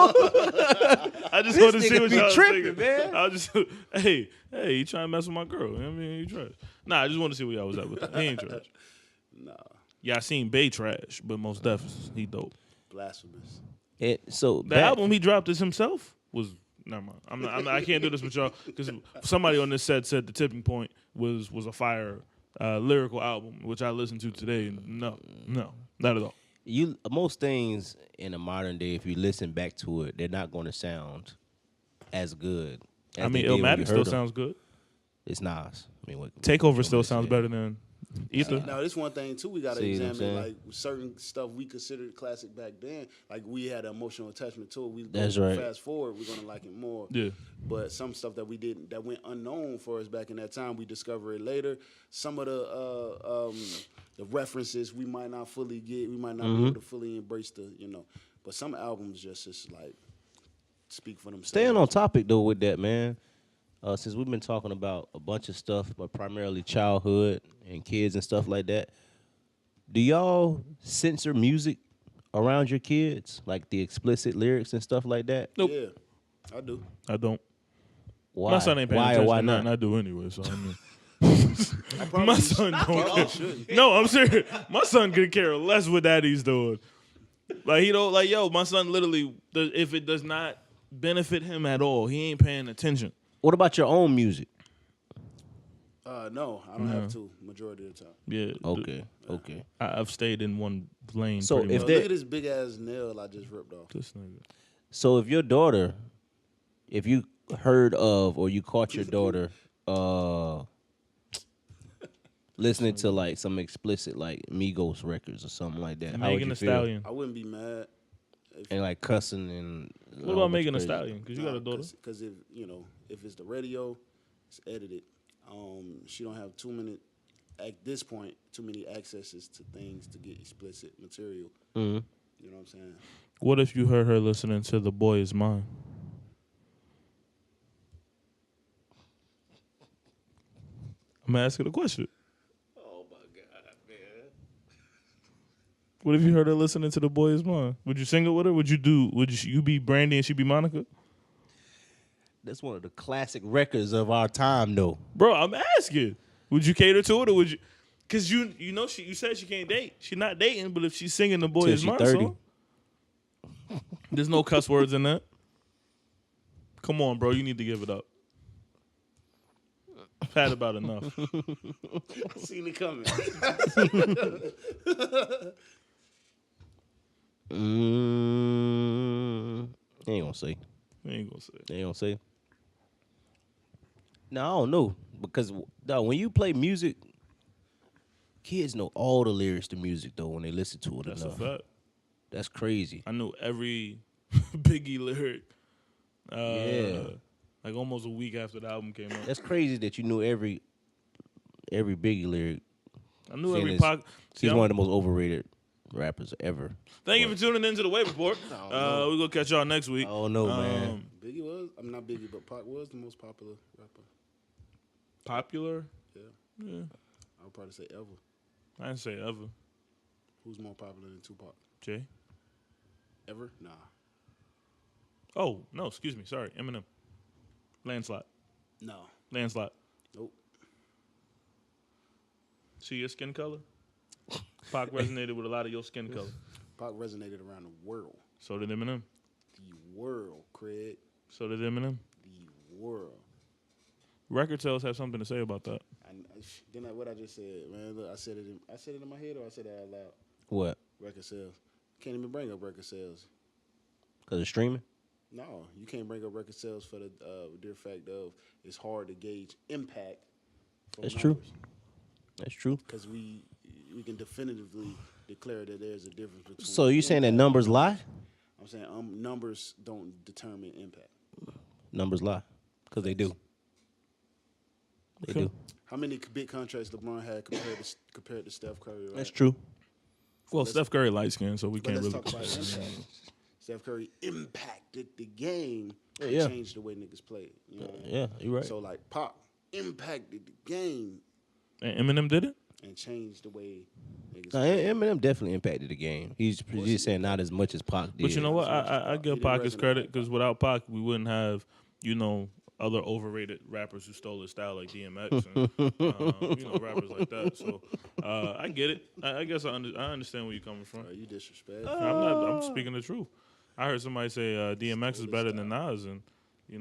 I just This want to see nigga what be y'all tripping, thinking. man. I just, hey, you trying to mess with my girl? You know what I mean, you trash. Nah, I just want to see where y'all was at with that. He ain't trash. Nah, Yeah, I seen Bay trash, but Most Def, he dope. blasphemous. So The album he dropped is himself was. Never mind. I'm not, I can't do this with y'all because somebody on this set said The Tipping Point was a fire lyrical album, which I listened to today. And no, not at all. Most things in the modern day, if you listen back to it, they're not going to sound as good. As I mean, they did when Illmatic you still heard 'em. sounds good. It's Nas. I mean, what Takeover still what sounds say? better than Ether. Now, this one thing too we got to See what I'm examine, saying? like certain stuff we considered classic back then. Like we had an emotional attachment to it. We That's go right. Fast forward, we're gonna like it more. Yeah. But some stuff that we didn't, that went unknown for us back in that time, we discover it later. Some of the references we might not fully get. We might not be able to fully embrace the, you know. But some albums just like speak for themselves. Staying on topic though with that, man. Since we've been talking about a bunch of stuff, but primarily childhood and kids and stuff like that, Do y'all censor music around your kids, like the explicit lyrics and stuff like that? Nope. Yeah, I do. I don't. Why? My son ain't paying Why or attention why to nothing not? I do anyway, so I mean. I probably My son don't probably care. shouldn't. No, I'm serious. My son could care less what daddy's doing. Like he don't like my son literally if it does not benefit him at all, he ain't paying attention. What about your own music? No, I don't have to majority of the time. Yeah. Okay. I've stayed in one lane. So pretty if much. they- Look at this big ass nail I just ripped off. This nigga. So if your daughter, if you heard of or you caught your daughter listening to like some explicit like Migos records or something like that, how would Megan you Thee feel? Stallion. I wouldn't be mad. And like cussing and What about Megan Thee Stallion? Because you got a daughter. Because if if it's the radio, it's edited. She don't have at this point too many accesses to things to get explicit material. Mm-hmm. You know what I'm saying? What if you heard her listening to The Boy Is Mine? I'm asking a question. Oh my god, man! What if you heard her listening to The Boy Is Mine? Would you sing it with her? Would you be Brandy and she be Monica? That's one of the classic records of our time, though. Bro, I'm asking. Would you cater to it or would you? Because you said she can't date. She's not dating, but if she's singing The Boy Till Is she Mine 30. song, there's no cuss words in that. Come on, bro. You need to give it up. I've had about enough. Seen it coming. They ain't gonna say. I ain't gonna say it. They ain't gonna say. No, I don't know because dog, when you play music, kids know all the lyrics to music though when they listen to it That's enough. a fact. That's crazy. I knew every Biggie lyric. Yeah. Like almost a week after the album came out. That's crazy that you knew every Biggie lyric. I knew Seeing every as pocket. He's one of the most overrated rappers ever. Thank you for tuning in to the Wave Report. We're going to catch y'all next week. Oh no, man. Biggie was. I'm not Biggie, but Pac was the most popular rapper. Popular? Yeah, Yeah. I would probably say ever. I didn't say ever. Who's more popular than Tupac? Jay? Ever? Nah. Oh, no, excuse me. Sorry. Eminem. Landslide. No. Landslide. Nope. See your skin color? Pac resonated with a lot of your skin color. Pac resonated around the world. So did Eminem. The world, Craig. So did Eminem. The world. Record sales have something to say about that. What I just said, man. Look, I said it in my head, or I said it out loud. What? Record sales. Can't even bring up record sales. Because of streaming? No, you can't bring up record sales for the dear fact of it's hard to gauge impact. From That's true. numbers. That's true. Because we can definitively declare that there's a difference between. So you saying that impact. numbers lie? I'm saying numbers don't determine impact. Numbers lie. Because they do. They do. How many big contracts LeBron had compared to Steph Curry? Right? That's true. Well, Steph Curry light skin, so we But can't let's really. talk about impact. Steph Curry impacted the game and Yeah. changed the way niggas played. You know what I mean? Yeah, you're right. So like Pop impacted the game And Eminem did it? and changed the way niggas No, played. Eminem definitely impacted the game. He's just saying not as much as Pac did. But you know what? That's I He give didn't Pac his resonate credit like because without Pac, we wouldn't have, other overrated rappers who stole his style like DMX and rappers like that. So I get it. I guess I understand where you're coming from. You disrespect. I'm speaking the truth. I heard somebody say DMX is better than Nas, and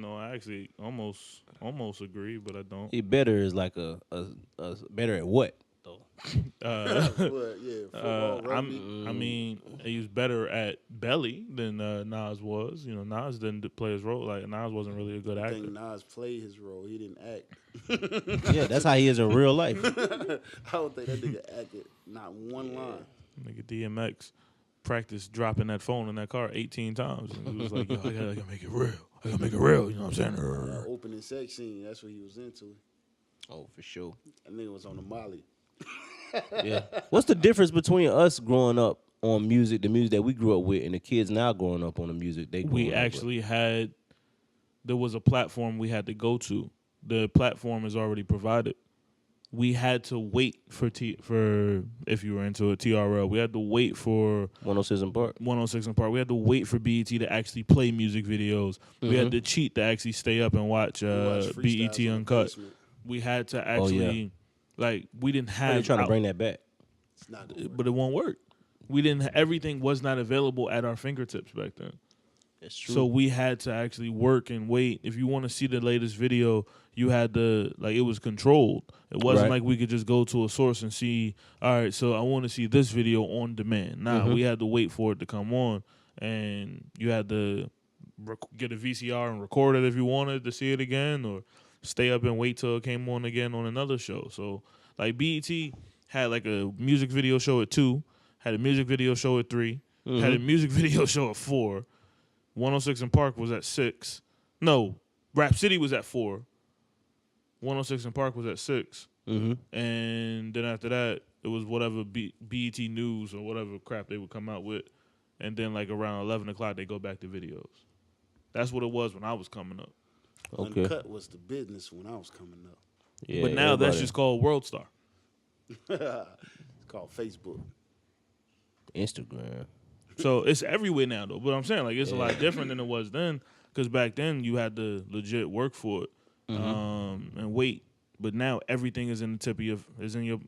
I actually almost agree, but I don't. He better is like a better at what though? But yeah, football, rugby. I mean, he was better at belly than Nas was. Nas didn't play his role. Like Nas wasn't really a good I actor. think Nas played his role. He didn't act. Yeah, that's how he is in real life. I don't think that nigga acted not one line. Nigga DMX practiced dropping that phone in that car 18 times, and he was like, "Yo, I gotta make it real. I gotta make it real." You know what I'm saying? Opening sex scene, that's what he was into. Oh, for sure. That nigga was on the Molly. Yeah. What's the difference between us growing up on music, the music that we grew up with, and the kids now growing up on the music they grew We up with? actually there was a platform we had to go to. The platform is already provided. we had to wait for if you were into a TRL, we had to wait for 106 in Park. 106 in Park. We had to wait for BET to actually play music videos. We had to cheat to actually stay up and watch BET freestyles in the Uncut. basement. We had to actually we didn't How they have trying to bring that back? It's not gonna work. but it won't work. We didn't. Everything was not available at our fingertips back then. It's true. So we had to actually work and wait. If you want to see the latest video, you had to it was controlled. It wasn't Right. like we could just go to a source and see. All right, so I want to see this video on demand. Nah, we had to wait for it to come on, and you had to get a VCR and record it if you wanted to see it again, or stay up and wait till it came on again on another show. So like BET had like a music video show at 2, had a music video show at 3, had a music video show at 4. 106 in Park was at 6. No, Rap City was at 4. 106 in Park was at 6. And then after that, it was whatever BET News or whatever crap they would come out with. And then like around 11 o'clock, they go back to videos. That's what it was when I was coming up. Okay. Uncut was the business when I was coming up. Yeah, But now that's everybody- just called World Star. It's called Facebook. Instagram. So it's everywhere now, though. But I'm saying, like, it's a lot different than it was then. Because back then, you had to legit work for it and wait. But now everything is in the tip of your,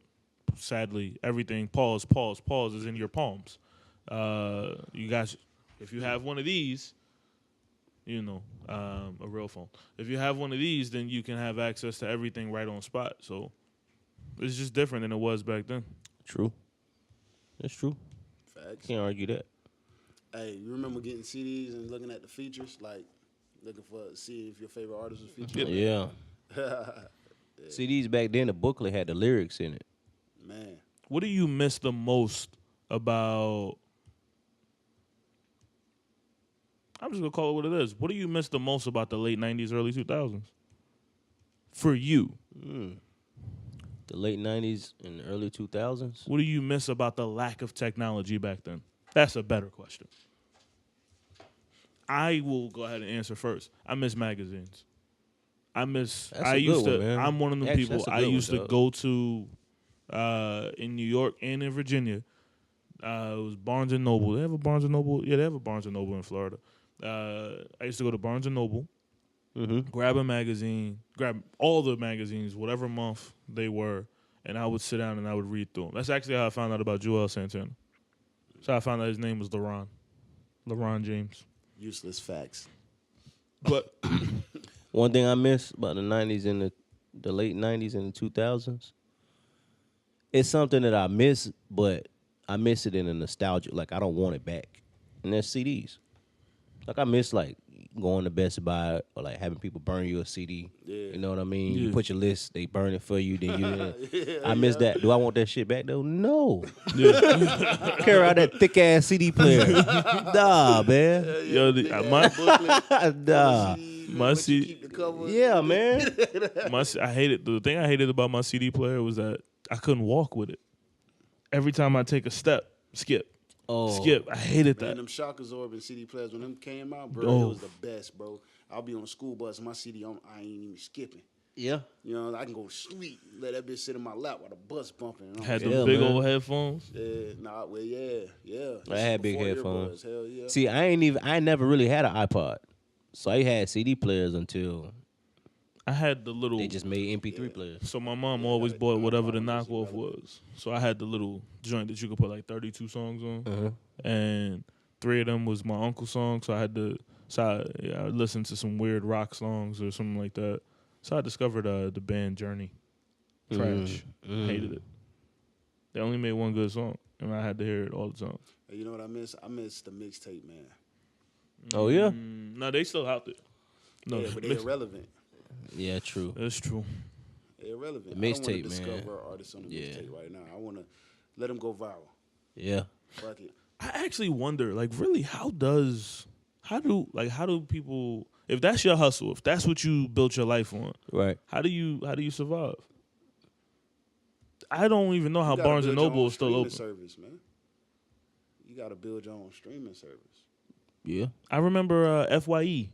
sadly, everything, pause, is in your palms. You guys, if you have one of these, a real phone. If you have one of these, then you can have access to everything right on spot. So it's just different than it was back then. True. That's true. Facts. Can't argue that. Hey, you remember getting CDs and looking at the features, like looking for see if your favorite artist was featured? Yeah. CDs back then, the booklet had the lyrics in it. Man, What do you miss the most about? I'm just gonna call it what it is. What do you miss the most about the late '90s, early 2000s? For you, The late 90s and the early 2000s. what do you miss about the lack of technology back then? That's a better question. I will go ahead and answer first. I miss magazines. That's I a used good to. one, man. I'm one of them Actually, people. that's a I good one, used to dog. go to in New York and in Virginia. It was Barnes and Noble. They have a Barnes and Noble. Yeah, they have a Barnes and Noble in Florida. I used to go to Barnes and Noble, grab a magazine, grab all the magazines, whatever month they were, and I would sit down and I would read through them. That's actually how I found out about Joel Santana. So I found out his name was LeBron James. useless facts. But One thing I miss about the 90s and the late 90s and the 2000s, it's something that I miss, but I miss it in a nostalgia. Like, I don't want it back. And that's CDs. Like, I miss, like, going to Best Buy or, like, having people burn you a CD. Yeah. You know what I mean? You Yeah. put your list, they burn it for you, then you... I miss that. Do I want that shit back, though? No. Carry out that thick-ass CD player. Nah, man. yo, Nah. My CD keep the cover. Yeah, man. I hated the thing I hated about my CD player was that I couldn't walk with it. Every time I take a step, skip. Skip. I hated Man, that. them Shock Absorb and CD players when them came out, bro, Oh. it was the best, bro. I'll be on the school bus, my CD, I ain't even skipping. Yeah. You know, I can go to sleep, let that bitch sit in my lap while the bus bumping. And I'm Had Yeah, them big man. old headphones. yeah. I had big Before headphones. earbuds, hell yeah. See, I never really had an iPod. So I had CD players until I had the little. they just made MP3 players. So my mom always bought whatever the iPod was knockoff irrelevant. was. So I had the little joint that you could put like 32 songs on, Uh-huh. and 3 of them was my uncle's songs. So I had to. I listened to some weird rock songs or something like that. So I discovered the band Journey. Trash. Hated it. They only made one good song, and I had to hear it all the time. Hey, you know what I miss? I miss the mixtape, man. Oh yeah? No, they still out there. No, Yeah, but they're irrelevant. Yeah, true. that's true. They're irrelevant. The I don't mixtape, want to man. discover artists on the Yeah. mixtape right now. I want to let them go viral. Yeah. Fuck it. I actually wonder, like, really, how do people, if that's your hustle, if that's what you built your life on, Right. how do you survive? I don't even know how You gotta Barnes and build your Noble own is still streaming open. Service, man. You got to build your own streaming service. Yeah. I remember FYE.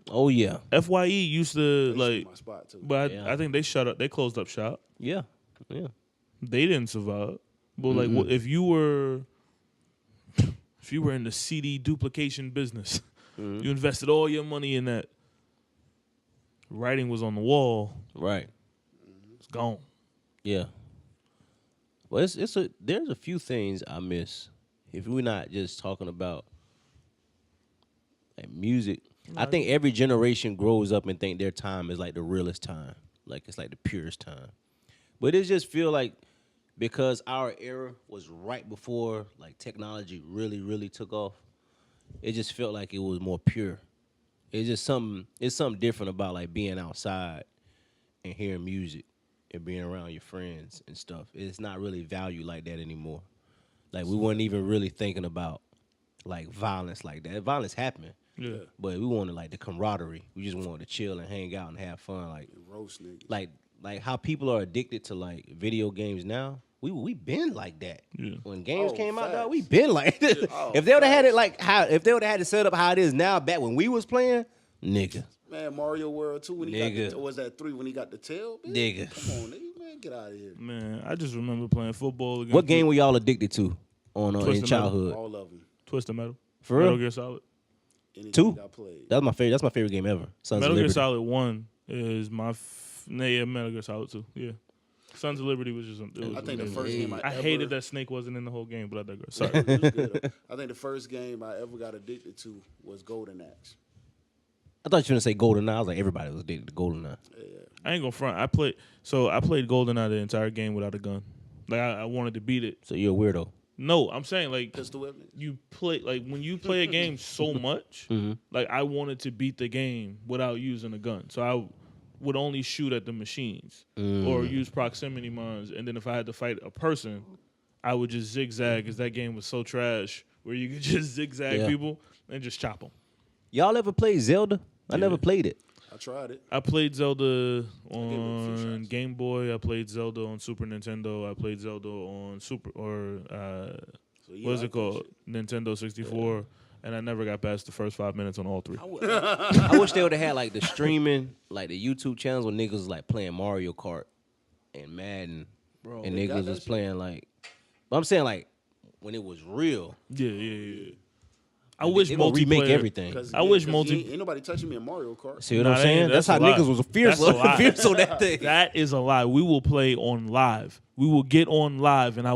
Oh yeah. FYE used to That used to be like, my spot too. but Yeah. I think they shut up. They closed up shop. Yeah. Yeah. They didn't survive. But like, if you were in the CD duplication business, you invested all your money in that. Writing was on the wall. Right. It's gone. Yeah. Well, there's a few things I miss. If we're not just talking about like music, I think every generation grows up and think their time is like the realest time, like it's like the purest time. But it just feel like because our era was right before like technology really, really took off, it just felt like it was more pure. It's something different about like being outside and hearing music and being around your friends and stuff. It's not really valued like that anymore. Like we weren't even really thinking about like violence like that. Violence happened. Yeah. But we wanted like the camaraderie. We just wanted to chill and hang out and have fun. Like Roast niggas. like how people are addicted to like video games now. We been like that. Yeah. When games came out, facts. dog, we been like that. Oh, if they would have had it like how, if they would have had it set up how it is now, back when we was playing, nigga, Man, Mario World 2 when he Nigga. got the, or was that 3 when he got the tail? Bitch? Nigga. Come on, nigga, man, get out of here. Man, I just remember playing football against what game were y'all addicted to on in Twisted Metal. childhood? All of them. Twisted Metal. For real? Metal Gear Solid. Anything Two? I played. That's my favorite. That's my favorite game ever. Sons Metal of Gear Liberty. Solid 1 is my Metal Gear Solid 2. Yeah. Sons of Liberty was just it was I think the amazing. first game I hated that Snake wasn't in the whole game, but I digress. Sorry. It was good, though. I think the first game I ever got addicted to was Golden Axe. I thought you were gonna say GoldenEye. I was like, everybody was addicted to GoldenEye. I ain't gonna front. I played GoldenEye the entire game without a gun. Like I wanted to beat it. So you're a weirdo. No, I'm saying like Pistol weapon. you play like when you play a game so much, like I wanted to beat the game without using a gun. So I would only shoot at the machines or use proximity mines. And then if I had to fight a person, I would just zigzag because that game was so trash where you could just zigzag people and just chop them. Y'all ever played Zelda? I never played it. I tried it. I played Zelda a few on shots. Game Boy. I played Zelda on Super Nintendo. I played Zelda on So you what is like it called? Nintendo 64. And I never got past the first 5 minutes on all three. I wish they would have had like the streaming, like the YouTube channels where niggas was like playing Mario Kart and Madden, and they got niggas that was shit? playing like. But I'm saying like when it was real. Yeah. I wish They gonna multiplayer. remake everything. Cause, I wish Ain't nobody touching me in Mario Kart. See what Nah, I'm saying? That's how a lie. niggas was fierce, That's a lie. fierce on that thing. That is a lie. We will play on live. We will get on live, and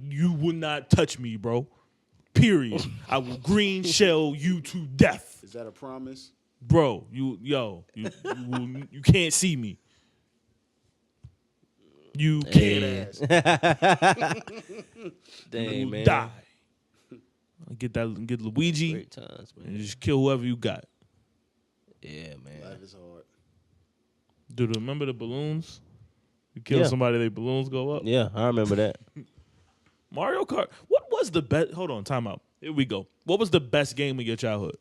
you will not touch me, bro. Period. I will green shell you to death, Is that a promise? bro. You can't see me. You can't Dang, man. die. Get Luigi Great times, man. and just kill whoever you got. Yeah, man. Life is hard. Dude, remember the balloons? You kill somebody, they balloons go up. Yeah, I remember that. Mario Kart. What was the best? Hold on, time out. Here we go. What was the best game of your childhood?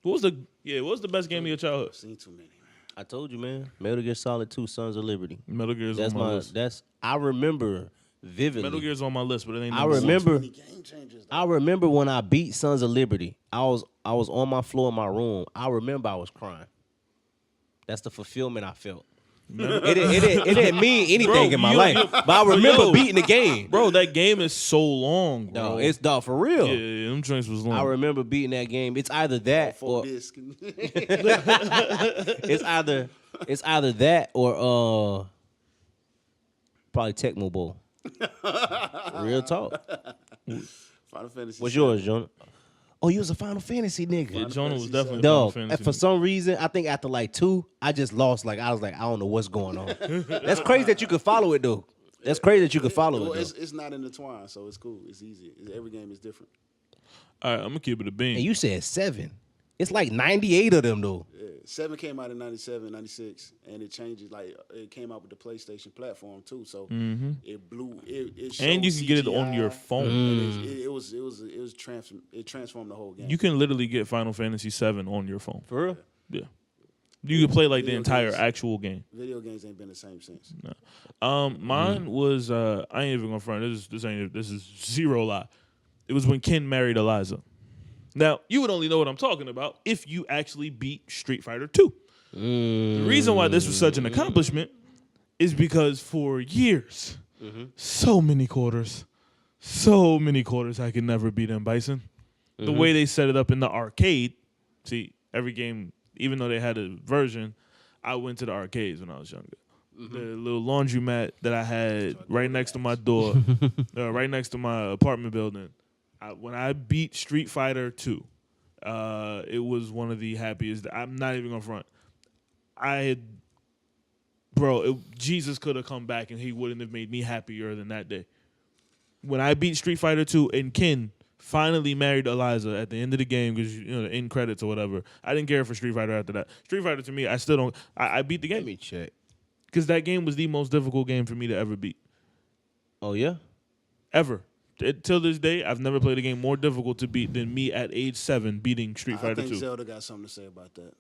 What was the best game of your childhood? I've seen too many, man. I told you, man. Metal Gear Solid 2, Sons of Liberty. Metal Gear's That's on my list. I remember vividly. Metal Gear's on my list, but it ain't. I number one. remember. Too many game changers. Though. I remember when I beat Sons of Liberty. I was on my floor in my room. I remember I was crying. That's the fulfillment I felt. It didn't mean anything Bro, in my you- life, but I remember beating the game. Bro, that game is so long, bro. No, it's dog for real. yeah, them drinks was long. I remember beating that game. It's either that Full or disc. it's either that or probably Tecmo Bowl. Real talk. Final Fantasy. What's 7. yours, Jonah? Oh, you was a Final Fantasy nigga. Yeah, Jonah was Fantasy definitely Dog, Final and Fantasy. for some reason, I think after like 2, I just lost. Like I was like, I don't know what's going on. That's crazy that you could follow it though. That's crazy that you could follow Well, it though. it's not intertwined, so it's cool. It's easy. Every game is different. All right, I'm gonna keep it a bean. And you said 7. It's like 98 of them though. Yeah. 7 came out in 97, 96, and it changes. Like it came out with the PlayStation platform too, so it blew. It showed and you can get it on CGI, your phone. and it transformed the whole game. You can literally get Final Fantasy 7 on your phone. For real? Yeah, you can play like the Video entire games. actual game. Video games ain't been the same since. Mine was I ain't even gonna front. This is zero lie. It was when Ken married Eliza. Now you would only know what I'm talking about if you actually beat Street Fighter 2. The reason why this was such an accomplishment is because for years, Mm-hmm. so many quarters I could never beat M. Bison. The Mm-hmm. way they set it up in the arcade, see, every game, even though they had a version, I went to the arcades when I was younger. Mm-hmm. The little laundromat that I had right next to my door, right next to my apartment building. When I beat Street Fighter 2, it was one of the happiest. I'm not even gonna front. Jesus could have come back and he wouldn't have made me happier than that day. When I beat Street Fighter 2 and Ken finally married Eliza at the end of the game because the end credits or whatever. I didn't care for Street Fighter after that. Street Fighter to me, I still don't. I beat the Let game me check. because that game was the most difficult game for me to ever beat. Oh yeah. Ever. Till this day, I've never played a game more difficult to beat than me at age 7 beating Street I Fighter think 2. Zelda got something to say about that.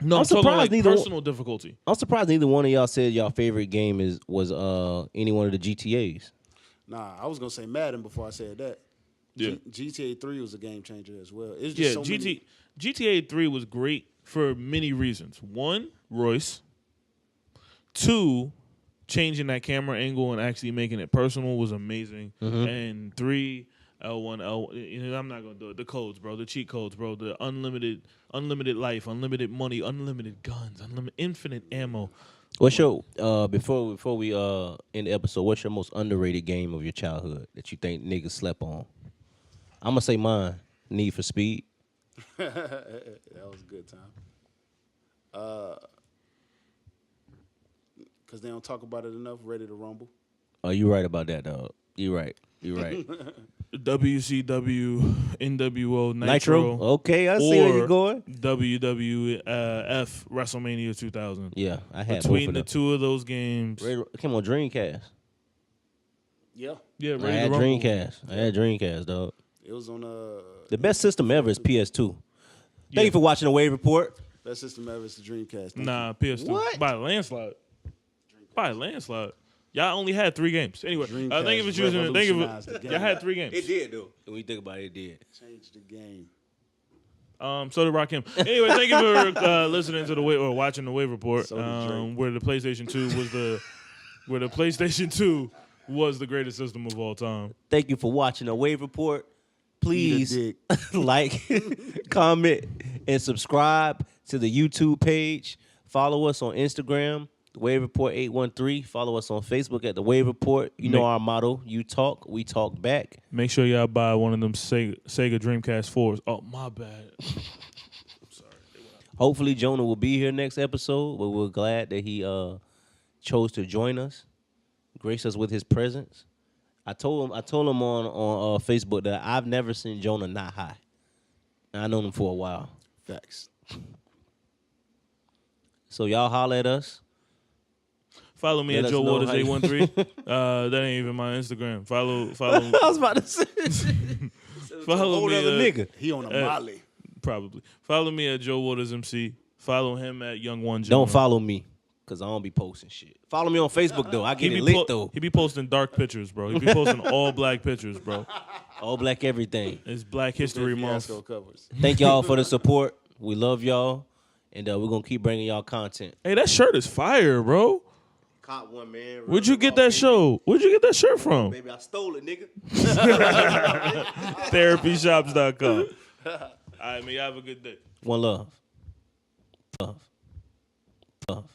No, I'm I'm talking surprised like neither one- personal difficulty. I'm surprised neither one of y'all said y'all favorite game was any one of the GTAs. Nah, I was gonna say Madden before I said that. Yeah. GTA 3 was a game changer as well. It's just Yeah, so many. GTA 3 was great for many reasons. One, Royce. Two, changing that camera angle and actually making it personal was amazing. And 3, L1, I'm not gonna do it. The codes, bro. The cheat codes, bro. The unlimited life, unlimited money, unlimited guns, infinite ammo. What's your before we end the episode? What's your most underrated game of your childhood that you think niggas slept on? I'm gonna say mine. Need for Speed. That was a good time. Because they don't talk about it enough. Ready to Rumble. Oh, you right about that, dog. You right. You right. WCW, NWO, Nitro. Nitro. Okay, I see where or you're going. WWF WrestleMania 2000. Yeah, I had Between both the of them. two of those games, Come on, Dreamcast. Yeah, yeah, I Ready had to Rumble. Dreamcast. I had Dreamcast, dog. it was on The best system ever is PS2. Yeah. Thank you for watching the Wave Report. best system ever is the Dreamcast. Thank Nah, PS2. What? By a landslide. By a landslide. Y'all only had 3 games. Anyway, Dreamcast thank you for choosing. Thank you revolutionized for. the game. Y'all had 3 games. did, though. When you think about it, it did. you. Change the game. So did Rakim. Anyway, thank you for listening to the Wave or watching the Wave Report. So did Drake. Where the PlayStation 2 was the greatest system of all time. Thank you for watching the Wave Report. Please dick. like, comment, and subscribe to the YouTube page. Follow us on Instagram, The Wave Report 813. Follow us on Facebook at The Wave Report. You know our motto: you talk, we talk back. Make sure y'all buy one of them Sega Dreamcast 4s. Oh, my bad. Hopefully Jonah will be here next episode, but we're glad that he chose to join us, grace us with his presence. I told him on Facebook that I've never seen Jonah not high. I've known him for a while. Facts. So y'all holler at us. Follow me Let at us Joe know Waters how you- 813. That ain't even my Instagram. Follow. I was about to say. Follow Old me. other nigga. He on a Molly. Probably. Follow me at Joe Waters MC. Follow him at Young One. Don't follow me, cause I don't be posting shit. Follow me on Facebook though. I get it lit though. He be posting dark pictures, bro. He be posting all black pictures, bro. All black everything. It's Black History Month. Fiasco covers. Thank y'all for the support. We love y'all, and we're gonna keep bringing y'all content. Hey, that shirt is fire, bro. Caught one, man. Where'd you get that show? Where'd you get that shirt from? Baby, I stole it, nigga. Therapyshops.com. All right, man. Y'all have a good day. One love. Love. Love.